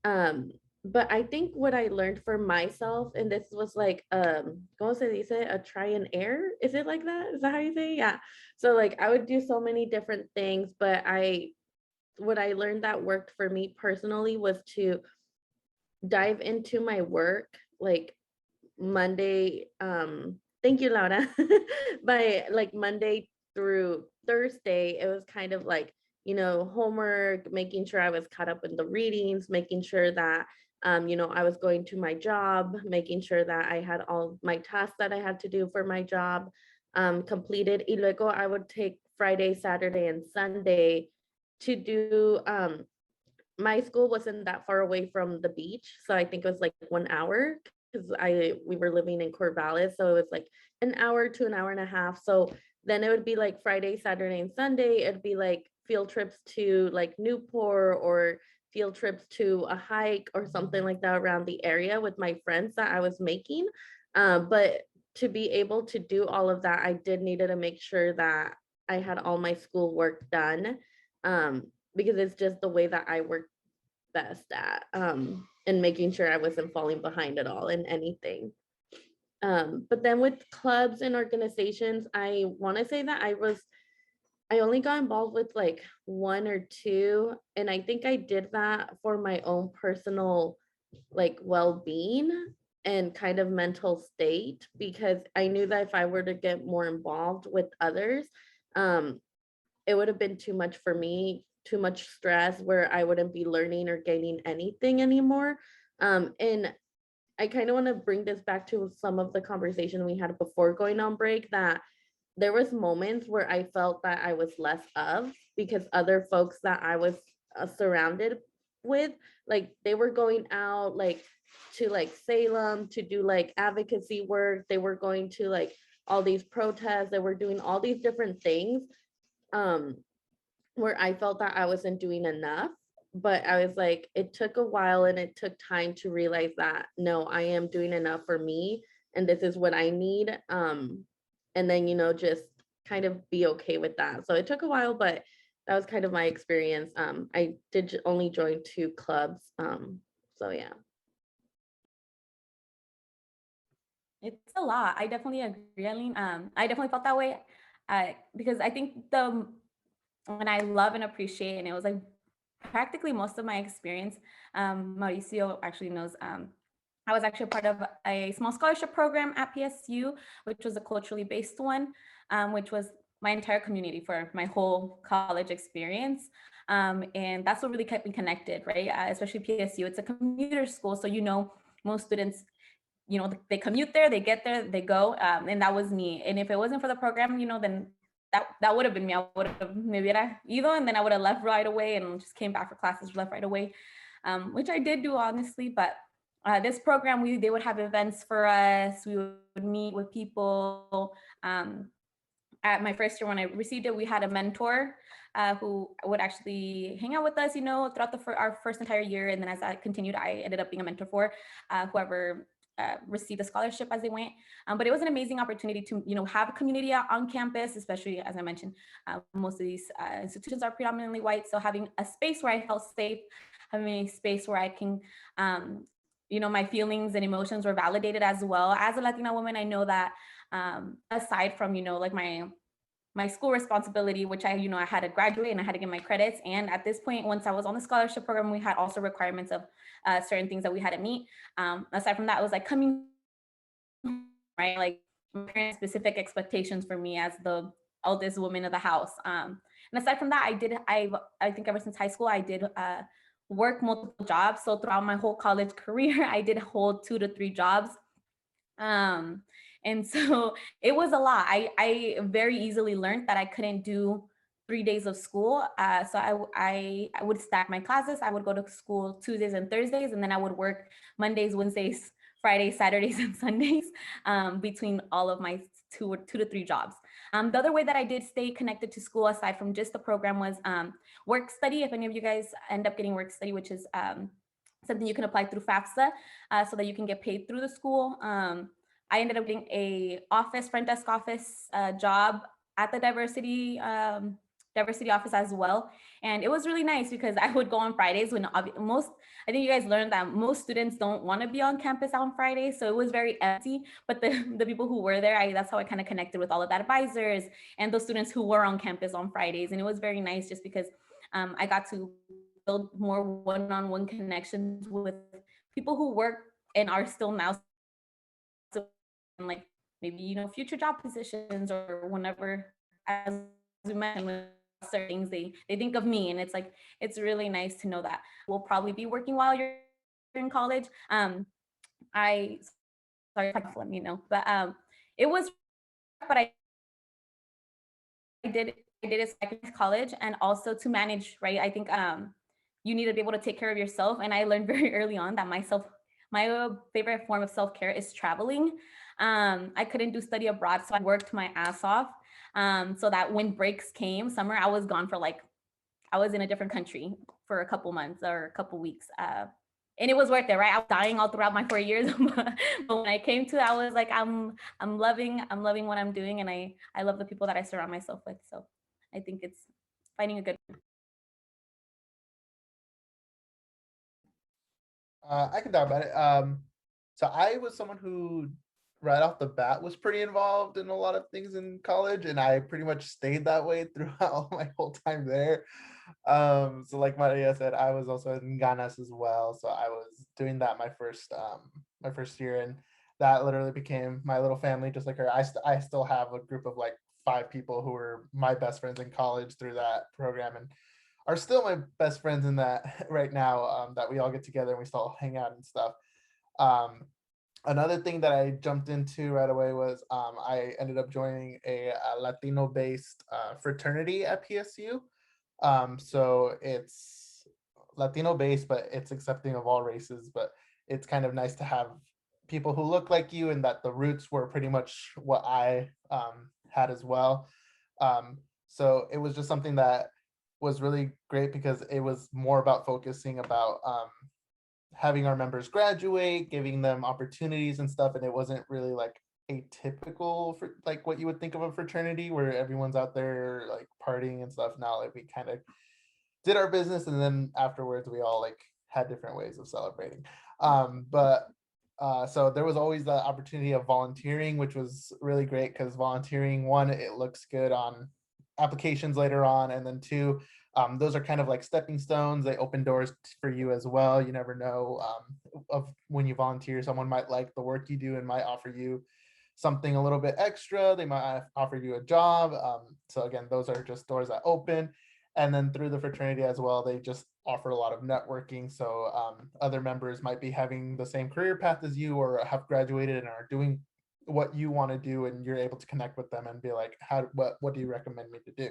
Um, but I think what I learned for myself, and this was like, ¿cómo se dice? A try and error. Is it like that? Is that how you say it? Yeah. So like I would do so many different things, but what I learned that worked for me personally was to dive into my work like Monday, thank you, Laura. By like Monday through Thursday, it was kind of like, homework, making sure I was caught up in the readings, making sure that I was going to my job, making sure that I had all my tasks that I had to do for my job completed. Y luego I would take Friday, Saturday, and Sunday to do my school wasn't that far away from the beach, so I think it was like 1 hour because I we were living in Corvallis, so it was like an hour to an hour and a half. So then it would be like Friday, Saturday, and Sunday. It'd be like field trips to like Newport or field trips to a hike or something like that around the area with my friends that I was making. But to be able to do all of that, I did needed to make sure that I had all my school work done. Because it's just the way that I work best at, and making sure I wasn't falling behind at all in anything. But then with clubs and organizations, I want to say that I only got involved with like 1 or 2, and I think I did that for my own personal like well-being and kind of mental state, because I knew that if I were to get more involved with others, um, it would have been too much for me, too much stress where I wouldn't be learning or gaining anything anymore. And I kind of want to bring this back to some of the conversation we had before going on break, that there was moments where I felt that I was less of because other folks that I was surrounded with, like they were going out like to like Salem to do like advocacy work. They were going to like all these protests. They were doing all these different things. Um, where I felt that I wasn't doing enough. But I was like, it took a while and it took time to realize that no, I am doing enough for me and this is what I need. And then, just kind of be okay with that. So it took a while, but that was kind of my experience. I did only join 2 clubs. So yeah. It's a lot. I definitely agree, Eileen. I definitely felt that way. Because I think when I love and appreciate, and it was like practically most of my experience. Mauricio actually knows. I was actually a part of a small scholarship program at PSU, which was a culturally based one, which was my entire community for my whole college experience. And that's what really kept me connected, right? Especially PSU, it's a commuter school. So, most students, they commute there, they get there, they go. And that was me. And if it wasn't for the program, then that would have been me. I would have maybe ido, and then I would have left right away and just came back for classes, left right away, which I did do, honestly. But this program, they would have events for us. We would meet with people. At my first year when I received it, we had a mentor who would actually hang out with us, throughout our first entire year. And then as I continued, I ended up being a mentor for whoever received a scholarship as they went. But it was an amazing opportunity to, have a community on campus, especially as I mentioned, most of these institutions are predominantly white. So having a space where I felt safe, having a space where I can, my feelings and emotions were validated as well. As a Latina woman, I know that aside from, like my school responsibility, which I had to graduate and I had to get my credits. And at this point, once I was on the scholarship program, we had also requirements of certain things that we had to meet. Aside from that, it was like coming, right? Like my parents' specific expectations for me as the eldest woman of the house. And aside from that, I think ever since high school, I did work multiple jobs. So throughout my whole college career, I did hold 2 to 3 jobs. And so it was a lot. I very easily learned that I couldn't do 3 days of school. So I would stack my classes. I would go to school Tuesdays and Thursdays, and then I would work Mondays, Wednesdays, Fridays, Saturdays, and Sundays between all of my two to 3 jobs. The other way that I did stay connected to school, aside from just the program, was work study. If any of you guys end up getting work study, which is something you can apply through FAFSA, so that you can get paid through the school. I ended up getting a front desk office job at the diversity office as well. And it was really nice because I would go on Fridays when I think you guys learned that most students don't want to be on campus on Fridays. So it was very empty, but the people who were there, that's how I kind of connected with all of the advisors and those students who were on campus on Fridays. And it was very nice just because I got to build more one-on-one connections with people who work and are still now, like maybe future job positions, or whenever, as we mentioned, with certain things, they think of me, and it's really nice to know that we'll probably be working while you're in college. I Sorry if I let me know, but it was, but I did it at college, and also to manage, right? I think you need to be able to take care of yourself, and I learned very early on that my favorite form of self-care is traveling. I couldn't do study abroad, so I worked my ass off, so that when breaks came, summer, I was gone for I was in a different country for a couple months or a couple weeks. And it was worth it, right? I was dying all throughout my 4 years, but when I came to it, I was like, I'm loving what I'm doing, and I love the people that I surround myself with. So I think it's finding a good. I can talk about it. So I was someone who, right off the bat, was pretty involved in a lot of things in college, and I pretty much stayed that way throughout my whole time there. So like Maria said, I was also in Ganas as well. So I was doing that my first year, and that literally became my little family, just like her. I still have a group of like 5 people who were my best friends in college through that program, and are still my best friends in that right now, that we all get together and we still hang out and stuff. Another thing that I jumped into right away was I ended up joining a Latino-based fraternity at PSU. So it's Latino-based, but it's accepting of all races. But it's kind of nice to have people who look like you, and that the roots were pretty much what I had as well. So it was just something that was really great because it was more about focusing about having our members graduate, giving them opportunities and stuff. And it wasn't really like atypical for like what you would think of a fraternity where everyone's out there like partying and stuff. Now, like, we kind of did our business, and then afterwards we all like had different ways of celebrating. But so there was always the opportunity of volunteering, which was really great because volunteering, one, it looks good on applications later on, and then two, those are kind of like stepping stones. They open doors for you as well. You never know, of when you volunteer, someone might like the work you do and might offer you something a little bit extra. They might offer you a job. So again, those are just doors that open. And then through the fraternity as well, they just offer a lot of networking. So other members might be having the same career path as you, or have graduated and are doing what you want to do, and you're able to connect with them and be like, what do you recommend me to do?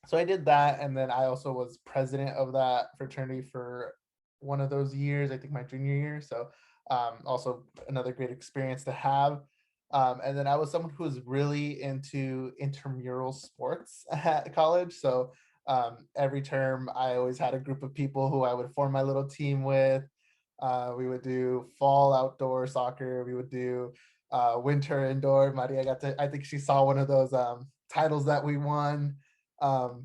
So I did that, and then I also was president of that fraternity for one of those years, I think my junior year. So also another great experience to have. And then I was someone who was really into intramural sports at college. So every term, I always had a group of people who I would form my little team with. We would do fall outdoor soccer. We would do winter indoor. Maria I think she saw one of those titles that we won.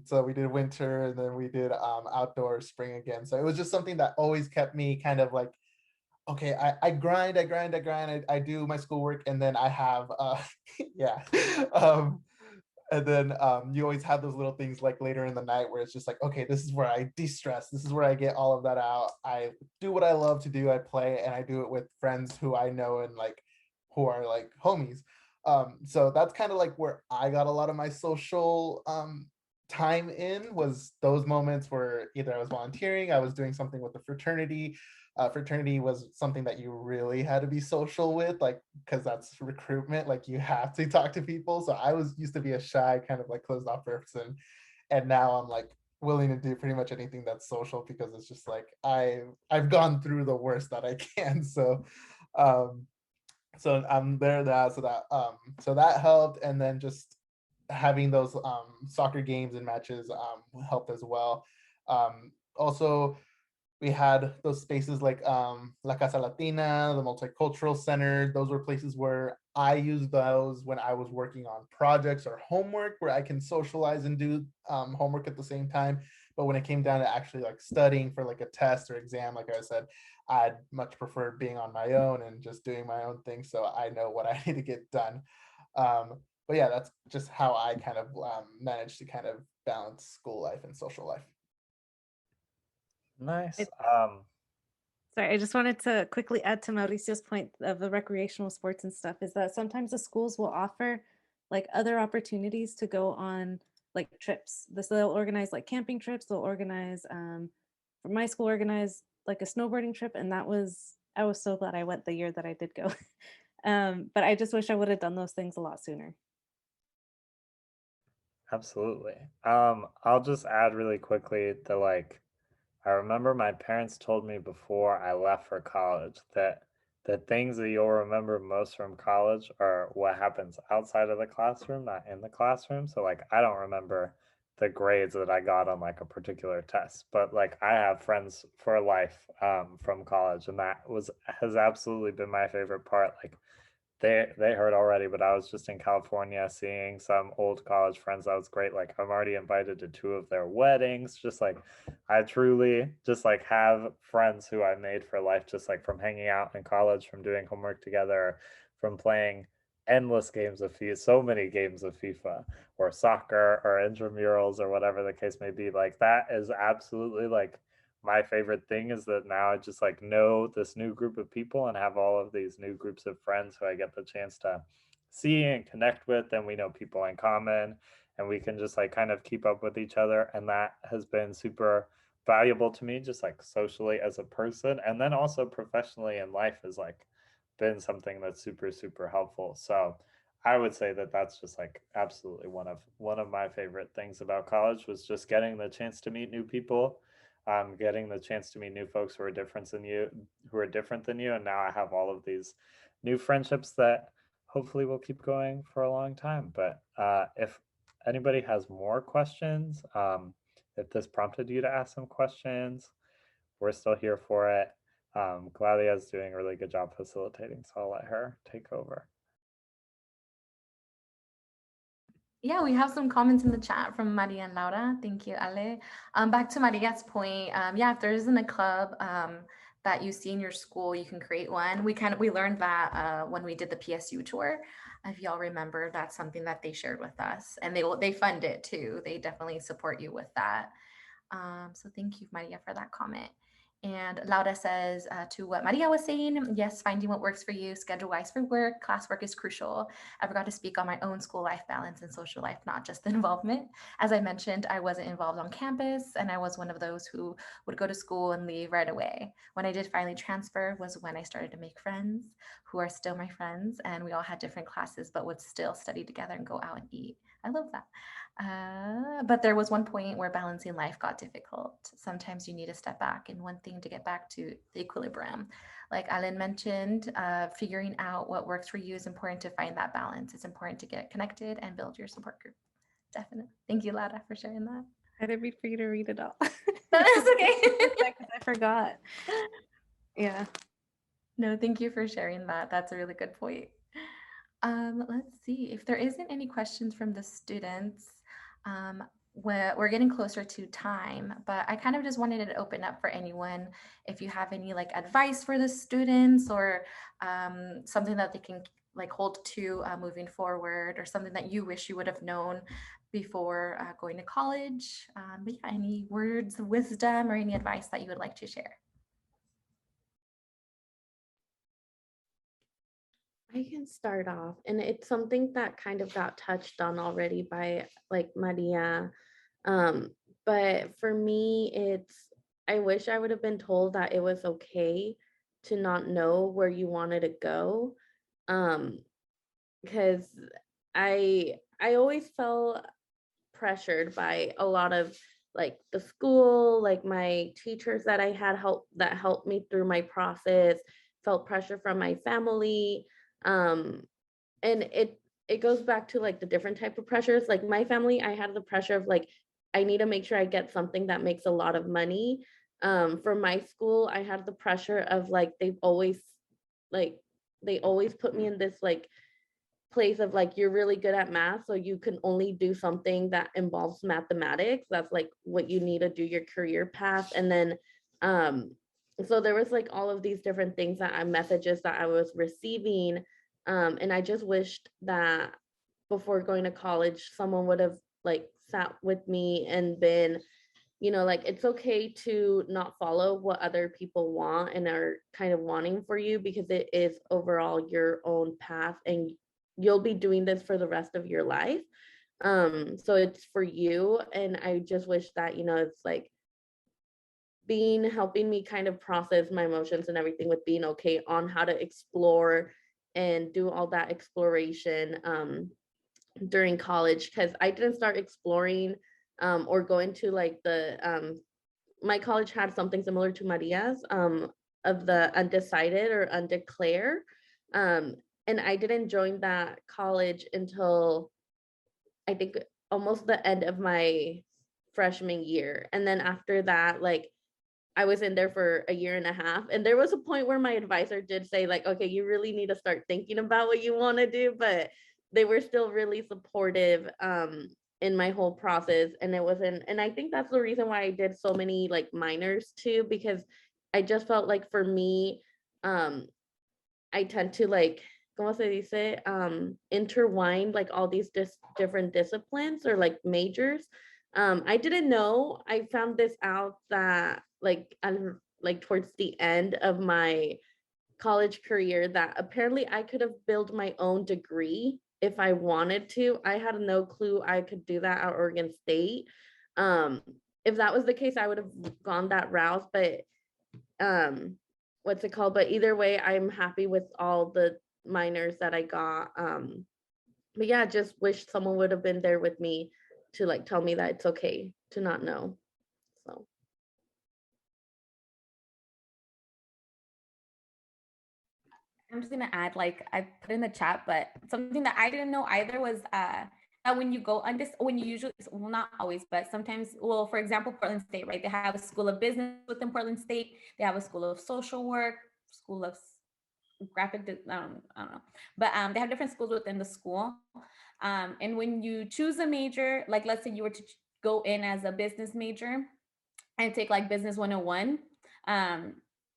So we did winter, and then we did outdoor spring again. So it was just something that always kept me kind of like, okay, I grind, I do my schoolwork, and then I have yeah. And then you always have those little things like later in the night where it's just like, okay, this is where I de-stress. This is where I get all of that out. I do what I love to do. I play, and I do it with friends who I know and like who are like homies. So that's kind of like where I got a lot of my social time in, was those moments where either I was volunteering, I was doing something with the fraternity. Fraternity was something that you really had to be social with, like, because that's recruitment, like you have to talk to people. So I was used to be a shy kind of like closed off person, and now I'm like willing to do pretty much anything that's social, because it's just like I've gone through the worst that I can. So so I'm there that so that helped. And then just having those soccer games and matches helped as well. Also, we had those spaces like La Casa Latina, the Multicultural Center. Those were places where I used those when I was working on projects or homework, where I can socialize and do homework at the same time. But when it came down to actually like studying for like a test or exam, like I said, I'd much prefer being on my own and just doing my own thing, so I know what I need to get done. But yeah, that's just how I kind of managed to kind of balance school life and social life. Nice. Sorry, I just wanted to quickly add to Mauricio's point of the recreational sports and stuff, is that sometimes the schools will offer like other opportunities to go on like trips. They'll organize like camping trips, they'll organize for my school organized like a snowboarding trip, and I was so glad I went the year that I did go. But I just wish I would have done those things a lot sooner. Absolutely. I'll just add really quickly that like I remember my parents told me before I left for college that the things that you'll remember most from college are what happens outside of the classroom, not in the classroom. So like I don't remember the grades that I got on like a particular test, but like I have friends for life from college, and that was has absolutely been my favorite part. Like they heard already, but I was just in California seeing some old college friends. That was great. Like I'm already invited to 2 of their weddings. Just like I truly just like have friends who I made for life, just like from hanging out in college, from doing homework together, from playing endless games of FIFA, so many games of FIFA or soccer or intramurals or whatever the case may be. Like that is absolutely like my favorite thing, is that now I just like know this new group of people and have all of these new groups of friends who I get the chance to see and connect with, and we know people in common, and we can just like kind of keep up with each other, and that has been super valuable to me, just like socially as a person, and then also professionally in life has like been something that's super helpful. So I would say that that's just like absolutely one of my favorite things about college, was just getting the chance to meet new people, getting the chance to meet new folks who are different than you, and now I have all of these new friendships that hopefully will keep going for a long time. But if anybody has more questions, if this prompted you to ask some questions, we're still here for it. Claudia is doing a really good job facilitating, so I'll let her take over. Yeah, we have some comments in the chat from Maria and Laura. Thank you, Ale. Back to Maria's point, yeah, if there isn't a club that you see in your school, you can create one. We learned that when we did the PSU tour. If y'all remember, that's something that they shared with us, and they fund it too. They definitely support you with that. So thank you, Maria, for that comment. And Laura says to what Maria was saying, yes, finding what works for you, schedule-wise for work, classwork is crucial. I forgot to speak on my own school life balance and social life, not just the involvement. As I mentioned, I wasn't involved on campus, and I was one of those who would go to school and leave right away. When I did finally transfer was when I started to make friends who are still my friends, and we all had different classes, but would still study together and go out and eat. I love that. But there was one point where balancing life got difficult. Sometimes you need to step back and one thing to get back to the equilibrium. Like Alan mentioned, figuring out what works for you is important to find that balance. It's important to get connected and build your support group. Definitely. Thank you, Lara, for sharing that. I didn't mean for you to read it all. That's okay. Because I forgot. Yeah. No, thank you for sharing that. That's a really good point. Let's see if there isn't any questions from the students. We're getting closer to time, but I kind of just wanted to open up for anyone if you have any like advice for the students or something that they can like hold to moving forward or something that you wish you would have known before going to college. But yeah, any words of wisdom or any advice that you would like to share? I can start off, and it's something that kind of got touched on already by like Maria. Um, but for me, I wish I would have been told that it was okay to not know where you wanted to go. Um, because I always felt pressured by a lot of like the school, like my teachers that I had that helped me through my process, felt pressure from my family. Um, and it goes back to like the different type of pressures. Like my family, I had the pressure of like, I need to make sure I get something that makes a lot of money. For my school, I had the pressure of like like they always put me in this like place of like you're really good at math, so you can only do something that involves mathematics. That's like what you need to do your career path. And then um so there was like all of these different things that I messages that I was receiving. And I just wished that before going to college someone would have like sat with me and been, like it's okay to not follow what other people want and are kind of wanting for you, because it is overall your own path and you'll be doing this for the rest of your life. So it's for you. And I just wish that, it's like helping me kind of process my emotions and everything with being okay on how to explore and do all that exploration during college, because I didn't start exploring or going to like my college had something similar to Maria's of the undecided or undeclare. Um, and I didn't join that college until I think almost the end of my freshman year. And then after that, like I was in there for a year and a half. And there was a point where my advisor did say, like, okay, you really need to start thinking about what you want to do. But they were still really supportive in my whole process. And and I think that's the reason why I did so many like minors too, because I just felt like for me, I tend to like, ¿cómo se dice? Intertwine like all these different disciplines or like majors. I didn't know. I found this out that like towards the end of my college career that apparently I could have built my own degree if I wanted to. I had no clue I could do that at Oregon State. Um, if that was the case, I would have gone that route. But what's it called? But either way, I'm happy with all the minors that I got. But yeah, just wish someone would have been there with me to like tell me that it's okay to not know. So I'm just gonna add, like I put in the chat, but something that I didn't know either was that when you go when you usually, well, not always, but sometimes, well, for example, Portland State, right? They have a school of business within Portland State. They have a school of social work, school of I don't know, but they have different schools within the school. And when you choose a major, like let's say you were to go in as a business major and take like business 101,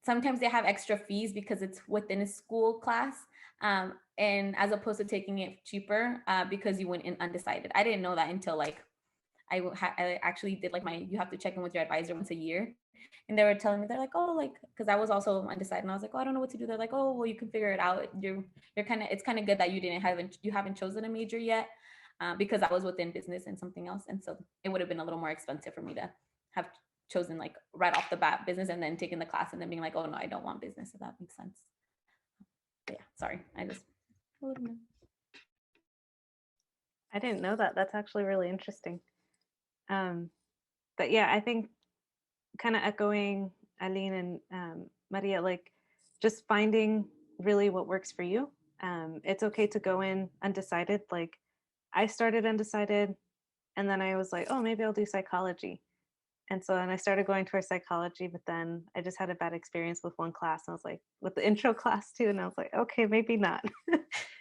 sometimes they have extra fees because it's within a school class, and as opposed to taking it cheaper because you went in undecided. I didn't know that until like I actually did like you have to check in with your advisor once a year, and they were telling me, they're like, oh, like, because I was also undecided, and I was like, oh, I don't know what to do. They're like, oh, well, you can figure it out. You're kind of, it's kind of good that you haven't chosen a major yet, because I was within business and something else, and so it would have been a little more expensive for me to have chosen like right off the bat business and then taking the class and then being like, oh no, I don't want business. If that makes sense. But yeah, sorry, I just. I didn't know that. That's actually really interesting. But yeah, I think kind of echoing Aline and Maria, like just finding really what works for you. It's okay to go in undecided. Like I started undecided and then I was like, oh, maybe I'll do psychology. And so then I started going towards psychology, but then I just had a bad experience with one class. And I was like, with the intro class too. And I was like, okay, maybe not.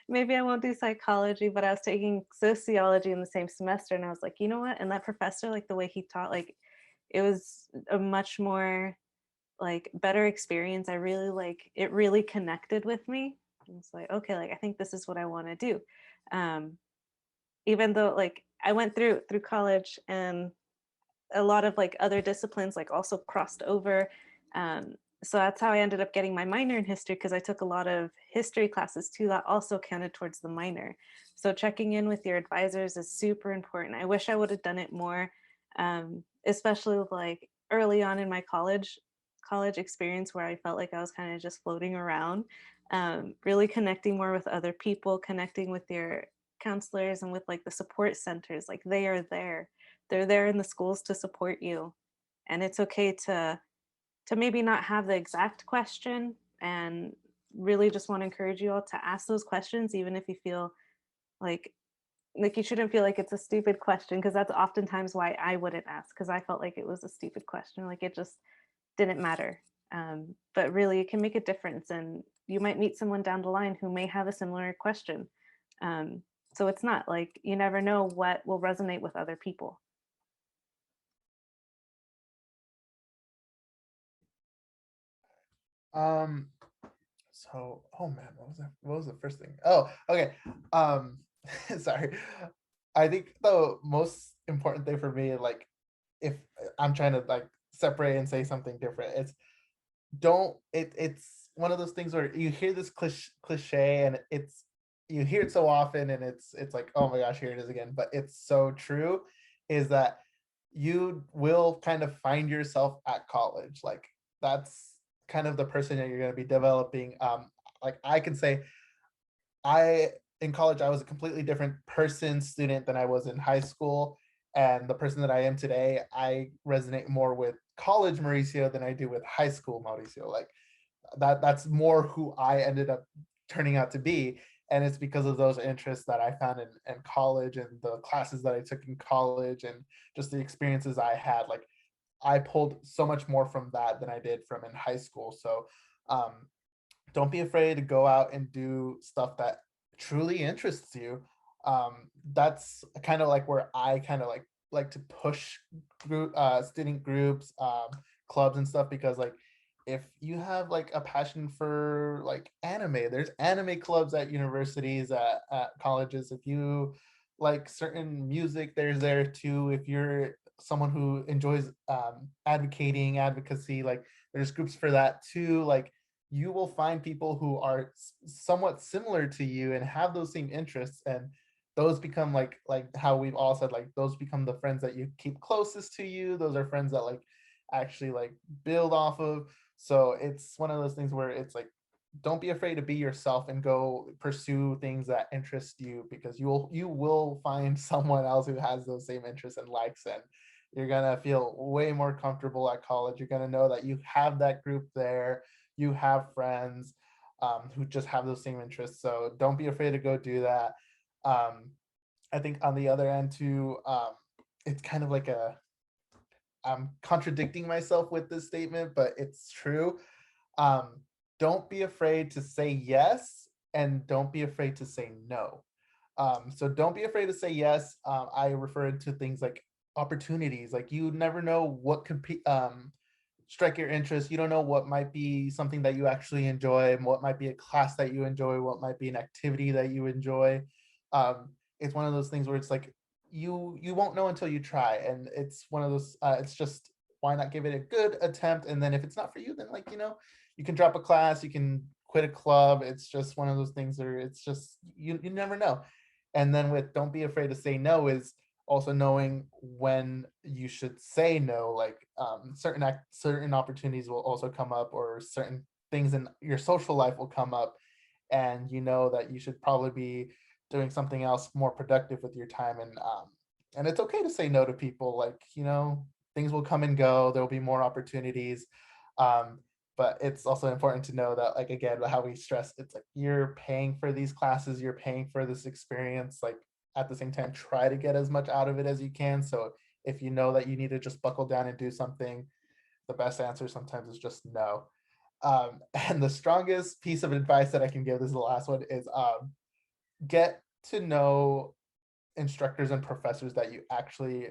Maybe I won't do psychology, but I was taking sociology in the same semester. And I was like, you know what? And that professor, like the way he taught, like it was a much more like better experience. I really like it really connected with me. I was like, okay, like I think this is what I want to do. Even though like I went through college and a lot of like other disciplines like also crossed over. So that's how I ended up getting my minor in history, because I took a lot of history classes too that also counted towards the minor. So checking in with your advisors is super important. I wish I would have done it more, especially with like early on in my college experience where I felt like I was kind of just floating around. Really connecting more with other people, connecting with your counselors and with like the support centers, like they are there. They're there in the schools to support you, and it's okay to maybe not have the exact question, and really just want to encourage you all to ask those questions, even if you feel like you shouldn't feel like it's a stupid question, because that's oftentimes why I wouldn't ask, because I felt like it was a stupid question, like it just didn't matter. But really it can make a difference, and you might meet someone down the line who may have a similar question. So it's not like, you never know what will resonate with other people. So, oh man, what was the first thing? Oh, okay. Sorry. I think the most important thing for me, like if I'm trying to like separate and say something different, it's one of those things where you hear this cliche and you hear it so often and it's like, oh my gosh, here it is again, but it's so true, is that you will kind of find yourself at college. Like that's kind of the person that you're going to be developing. Like I can say in college I was a completely different person, student, than I was in high school, and the person that I am today, I resonate more with college Mauricio than I do with high school Mauricio. Like that's more who I ended up turning out to be. And it's because of those interests that I found in college, and the classes that I took in college, and just the experiences I had. Like I pulled so much more from that than I did from in high school. So um, don't be afraid to go out and do stuff that truly interests you. That's kind of like where I kind of like to push student groups, clubs and stuff, because like if you have like a passion for like anime, there's anime clubs at universities, at colleges. If you like certain music, there's there too. If you're someone who enjoys advocacy, like there's groups for that too. Like you will find people who are somewhat similar to you and have those same interests, and those become like how we've all said, like those become the friends that you keep closest to you. Those are friends that like actually like build off of. So it's one of those things where it's like, don't be afraid to be yourself and go pursue things that interest you, because you will find someone else who has those same interests and likes, and you're gonna feel way more comfortable at college. You're gonna know that you have that group there, you have friends who just have those same interests. So don't be afraid to go do that. I think on the other end too, it's kind of like I'm contradicting myself with this statement, but it's true. Um, don't be afraid to say yes, and don't be afraid to say no. So don't be afraid to say yes. I refer to things like opportunities. Like you never know what could strike your interest. You don't know what might be something that you actually enjoy, what might be a class that you enjoy, what might be an activity that you enjoy. It's one of those things where it's like you won't know until you try, and it's one of those. It's just why not give it a good attempt? And then if it's not for you, then like, you can drop a class, you can quit a club. It's just one of those things where it's just, you never know. And then with don't be afraid to say no is also knowing when you should say no. Like certain opportunities will also come up, or certain things in your social life will come up, and you know that you should probably be doing something else more productive with your time. And it's okay to say no to people. Like, things will come and go, there will be more opportunities. um, but it's also important to know that, like, again, how we stress, it's like you're paying for these classes, you're paying for this experience. Like, at the same time, try to get as much out of it as you can. So if you know that you need to just buckle down and do something, the best answer sometimes is just no. And the strongest piece of advice that I can give, this is the last one, is get to know instructors and professors that you actually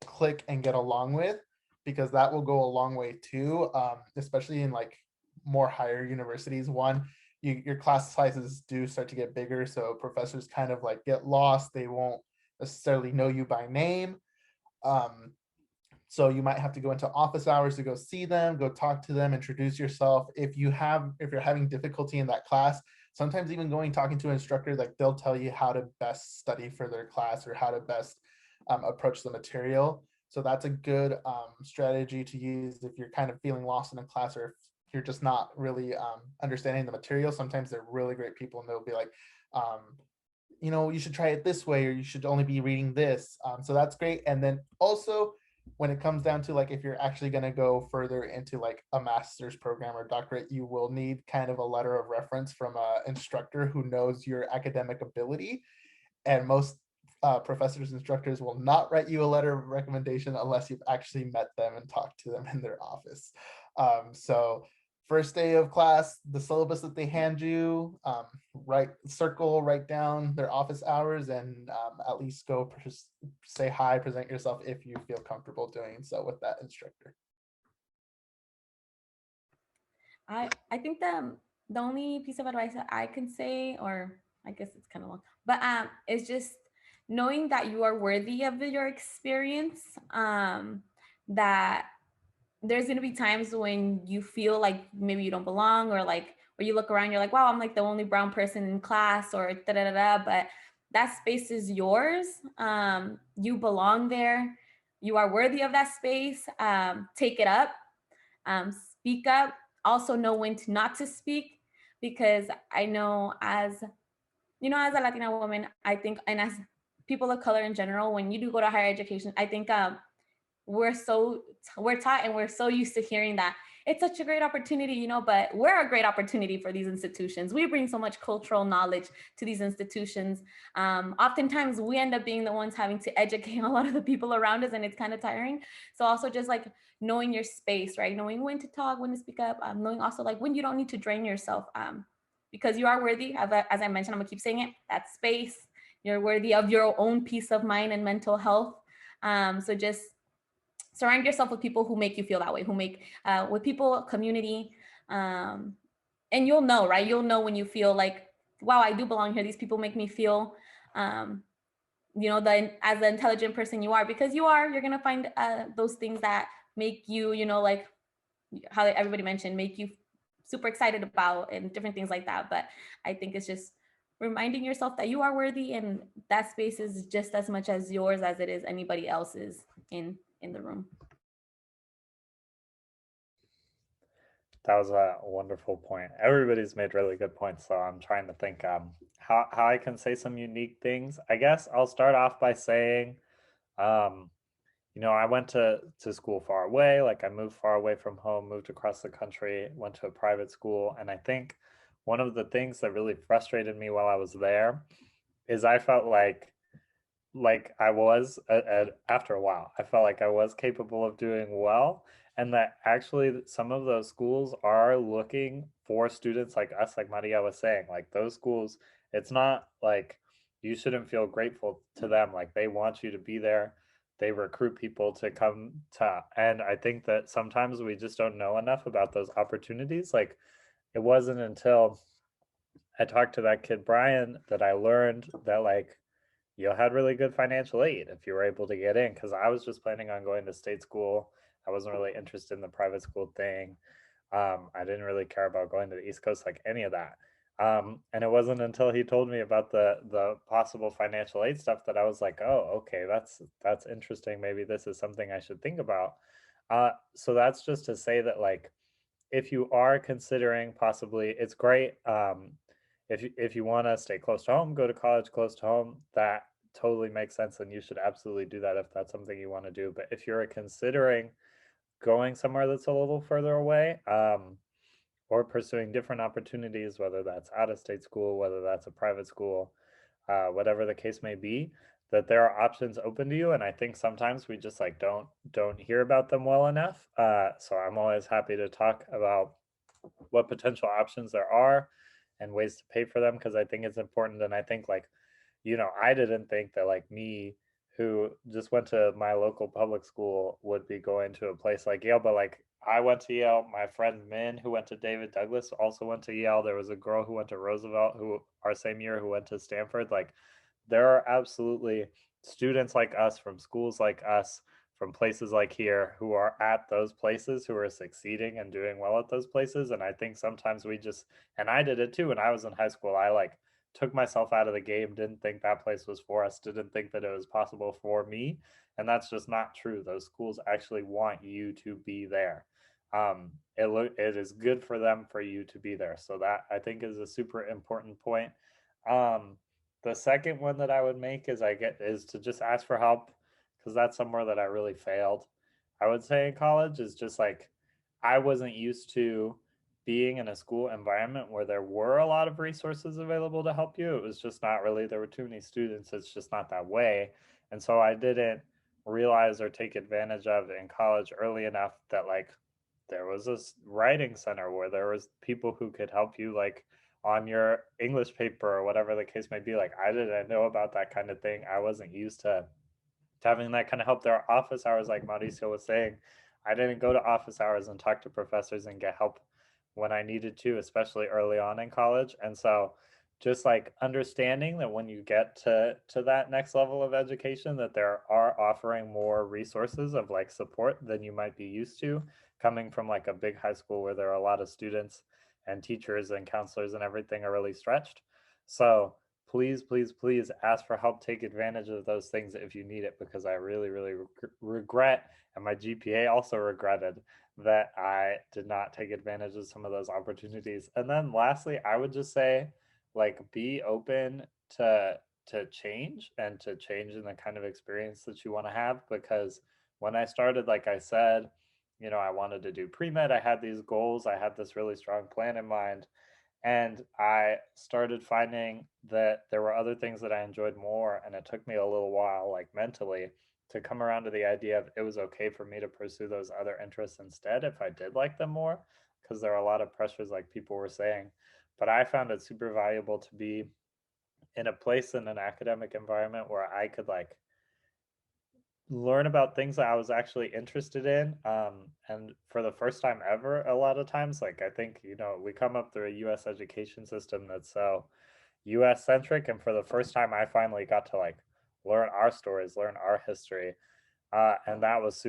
click and get along with, because that will go a long way too, especially in like more higher universities. One, your class sizes do start to get bigger, so professors kind of like get lost. They won't necessarily know you by name. um, so you might have to go into office hours to go see them, go talk to them, introduce yourself. If you're having difficulty in that class, sometimes even talking to an instructor, like they'll tell you how to best study for their class, or how to best approach the material. So that's a good strategy to use if you're kind of feeling lost in a class, or if you're just not really understanding the material. Sometimes they're really great people, and they'll be like, you should try it this way, or you should only be reading this. So that's great. And then also, when it comes down to like, if you're actually going to go further into like a master's program or doctorate, you will need kind of a letter of reference from an instructor who knows your academic ability. And most professors, instructors will not write you a letter of recommendation unless you've actually met them and talked to them in their office. So first day of class, the syllabus that they hand you, write down their office hours, and at least go say hi, present yourself if you feel comfortable doing so with that instructor. I think the only piece of advice that I can say, or I guess it's kind of long, but is just knowing that you are worthy of your experience. That there's gonna be times when you feel like maybe you don't belong, or like where you look around, you're like, wow, I'm like the only brown person in class, or da da da da. But that space is yours. You belong there. You are worthy of that space. Take it up. Speak up. Also know when to not to speak, because I know as as a Latina woman, I think, and as people of color in general, when you do go to higher education, I think we're taught and we're so used to hearing that it's such a great opportunity, but we're a great opportunity for these institutions. We bring so much cultural knowledge to these institutions. Oftentimes we end up being the ones having to educate a lot of the people around us, and it's kind of tiring. So also just like knowing your space, right? Knowing when to talk, when to speak up, knowing also like when you don't need to drain yourself, because you are worthy of, as I mentioned, I'm gonna keep saying it, that space. You're worthy of your own peace of mind and mental health. So just surround yourself with people who make you feel that way, who make with people, community, and you'll know, right? You'll know when you feel like, wow, I do belong here. These people make me feel as the intelligent person you are, because you're gonna find those things that make you, like how everybody mentioned, make you super excited about, and different things like that. But I think it's just reminding yourself that you are worthy, and that space is just as much as yours as it is anybody else's in the room. That was a wonderful point. Everybody's made really good points, so I'm trying to think how I can say some unique things. I guess I'll start off by saying, I went to school far away. Like I moved far away from home, moved across the country, went to a private school, and I think one of the things that really frustrated me while I was there is I felt like I was after a while, I felt like I was capable of doing well, and that actually some of those schools are looking for students like us, like Maria was saying. Like those schools, it's not like you shouldn't feel grateful to them. Like they want you to be there. They recruit people to come to, and I think that sometimes we just don't know enough about those opportunities. Like it wasn't until I talked to that kid Brian that I learned that like you had really good financial aid if you were able to get in, because I was just planning on going to state school. I wasn't really interested in the private school thing. I didn't really care about going to the East Coast, like any of that. And it wasn't until he told me about the possible financial aid stuff that I was like, oh, okay, that's interesting. Maybe this is something I should think about. So that's just to say that, like, if you are considering possibly, it's great. If you want to stay close to home, go to college close to home. That totally makes sense, and you should absolutely do that if that's something you want to do. But if you're considering going somewhere that's a little further away, or pursuing different opportunities, whether that's out of state school, whether that's a private school, whatever the case may be, that there are options open to you. And I think sometimes we just like don't hear about them well enough. So I'm always happy to talk about what potential options there are and ways to pay for them, because I think it's important. And I think, like, I didn't think that, like, me, who just went to my local public school, would be going to a place like Yale. But like, I went to Yale. My friend Min, who went to David Douglas, also went to Yale. There was a girl who went to Roosevelt, who our same year, who went to Stanford. Like, there are absolutely students like us from schools like us from places like here who are at those places, who are succeeding and doing well at those places. And I think sometimes we just, and I did it too when I was in high school, I like took myself out of the game, didn't think that place was for us, didn't think that it was possible for me. And that's just not true. Those schools actually want you to be there. It is good for them for you to be there. So that, I think, is a super important point. Um, the second one that I would make is to just ask for help, because that's somewhere that I really failed. I would say in college is just like, I wasn't used to being in a school environment where there were a lot of resources available to help you. It was just not really, there were too many students. It's just not that way. And so I didn't realize or take advantage of in college early enough that, like, there was this writing center where there was people who could help you, like, on your English paper or whatever the case may be. Like, I didn't know about that kind of thing. I wasn't used to having that kind of help. There are office hours, like Mauricio was saying. I didn't go to office hours and talk to professors and get help when I needed to, especially early on in college. And so just like understanding that when you get to that next level of education, that there are offering more resources of like support than you might be used to, coming from like a big high school where there are a lot of students and teachers and counselors and everything are really stretched. So please, please, please ask for help. Take advantage of those things if you need it, because I really, really regret, and my GPA also regretted, that I did not take advantage of some of those opportunities. And then lastly, I would just say, like, be open to change, and to change in the kind of experience that you want to have. Because when I started, like I said, I wanted to do pre-med. I had these goals. I had this really strong plan in mind. And I started finding that there were other things that I enjoyed more. And it took me a little while, like mentally, to come around to the idea of it was okay for me to pursue those other interests instead if I did like them more, because there are a lot of pressures, like people were saying. But I found it super valuable to be in a place, in an academic environment, where I could like learn about things that I was actually interested in. And for the first time ever, a lot of times, like, I think, we come up through a US education system that's so US centric. And for the first time, I finally got to like learn our stories, learn our history. And that was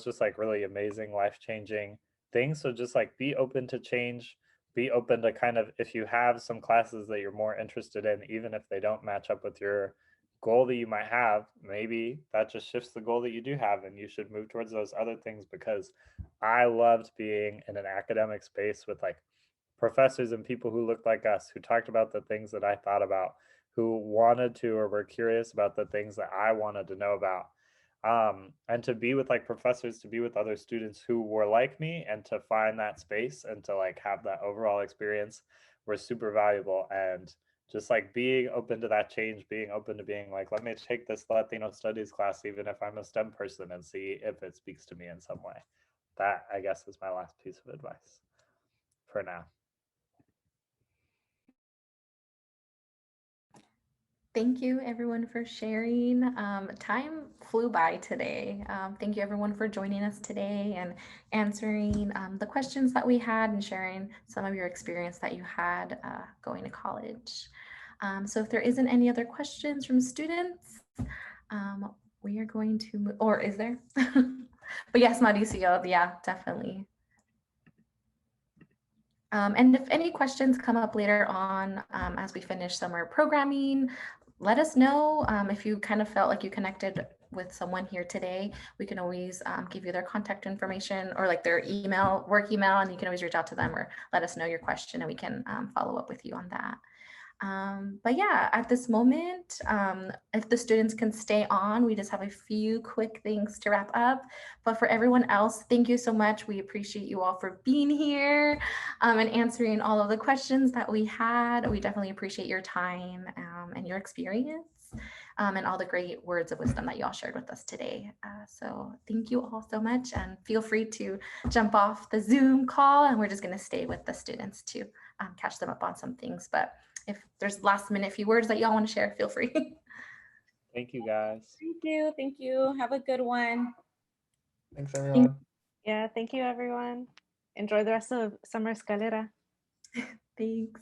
just like really amazing, life changing things. So just like be open to change, be open to kind of, if you have some classes that you're more interested in, even if they don't match up with your goal that you might have, maybe that just shifts the goal that you do have, and you should move towards those other things. Because I loved being in an academic space with like professors and people who looked like us, who talked about the things that I thought about, who wanted to or were curious about the things that I wanted to know about. And to be with like professors, to be with other students who were like me, and to find that space and to like have that overall experience were super valuable. And just like being open to that change, being open to being like, let me take this Latino studies class, even if I'm a STEM person, and see if it speaks to me in some way. That, I guess, is my last piece of advice for now. Thank you, everyone, for sharing. Time flew by today. Thank you, everyone, for joining us today and answering the questions that we had, and sharing some of your experience that you had going to college. So if there isn't any other questions from students, we are going to, or is there? But yes, Mauricio, yeah, definitely. And if any questions come up later on as we finish summer programming, let us know. If you kind of felt like you connected with someone here today, we can always give you their contact information or like their email, work email, and you can always reach out to them or let us know your question and we can follow up with you on that. But yeah, at this moment, if the students can stay on, we just have a few quick things to wrap up. But for everyone else, thank you so much. We appreciate you all for being here and answering all of the questions that we had. We definitely appreciate your time and your experience and all the great words of wisdom that you all shared with us today. So thank you all so much, and feel free to jump off the Zoom call, and we're just going to stay with the students to catch them up on some things. But if there's last minute few words that y'all want to share, feel free. Thank you, guys. Thank you. Thank you. Have a good one. Thanks, everyone. Yeah, thank you, everyone. Enjoy the rest of summer Escalera. Thanks.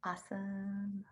Awesome.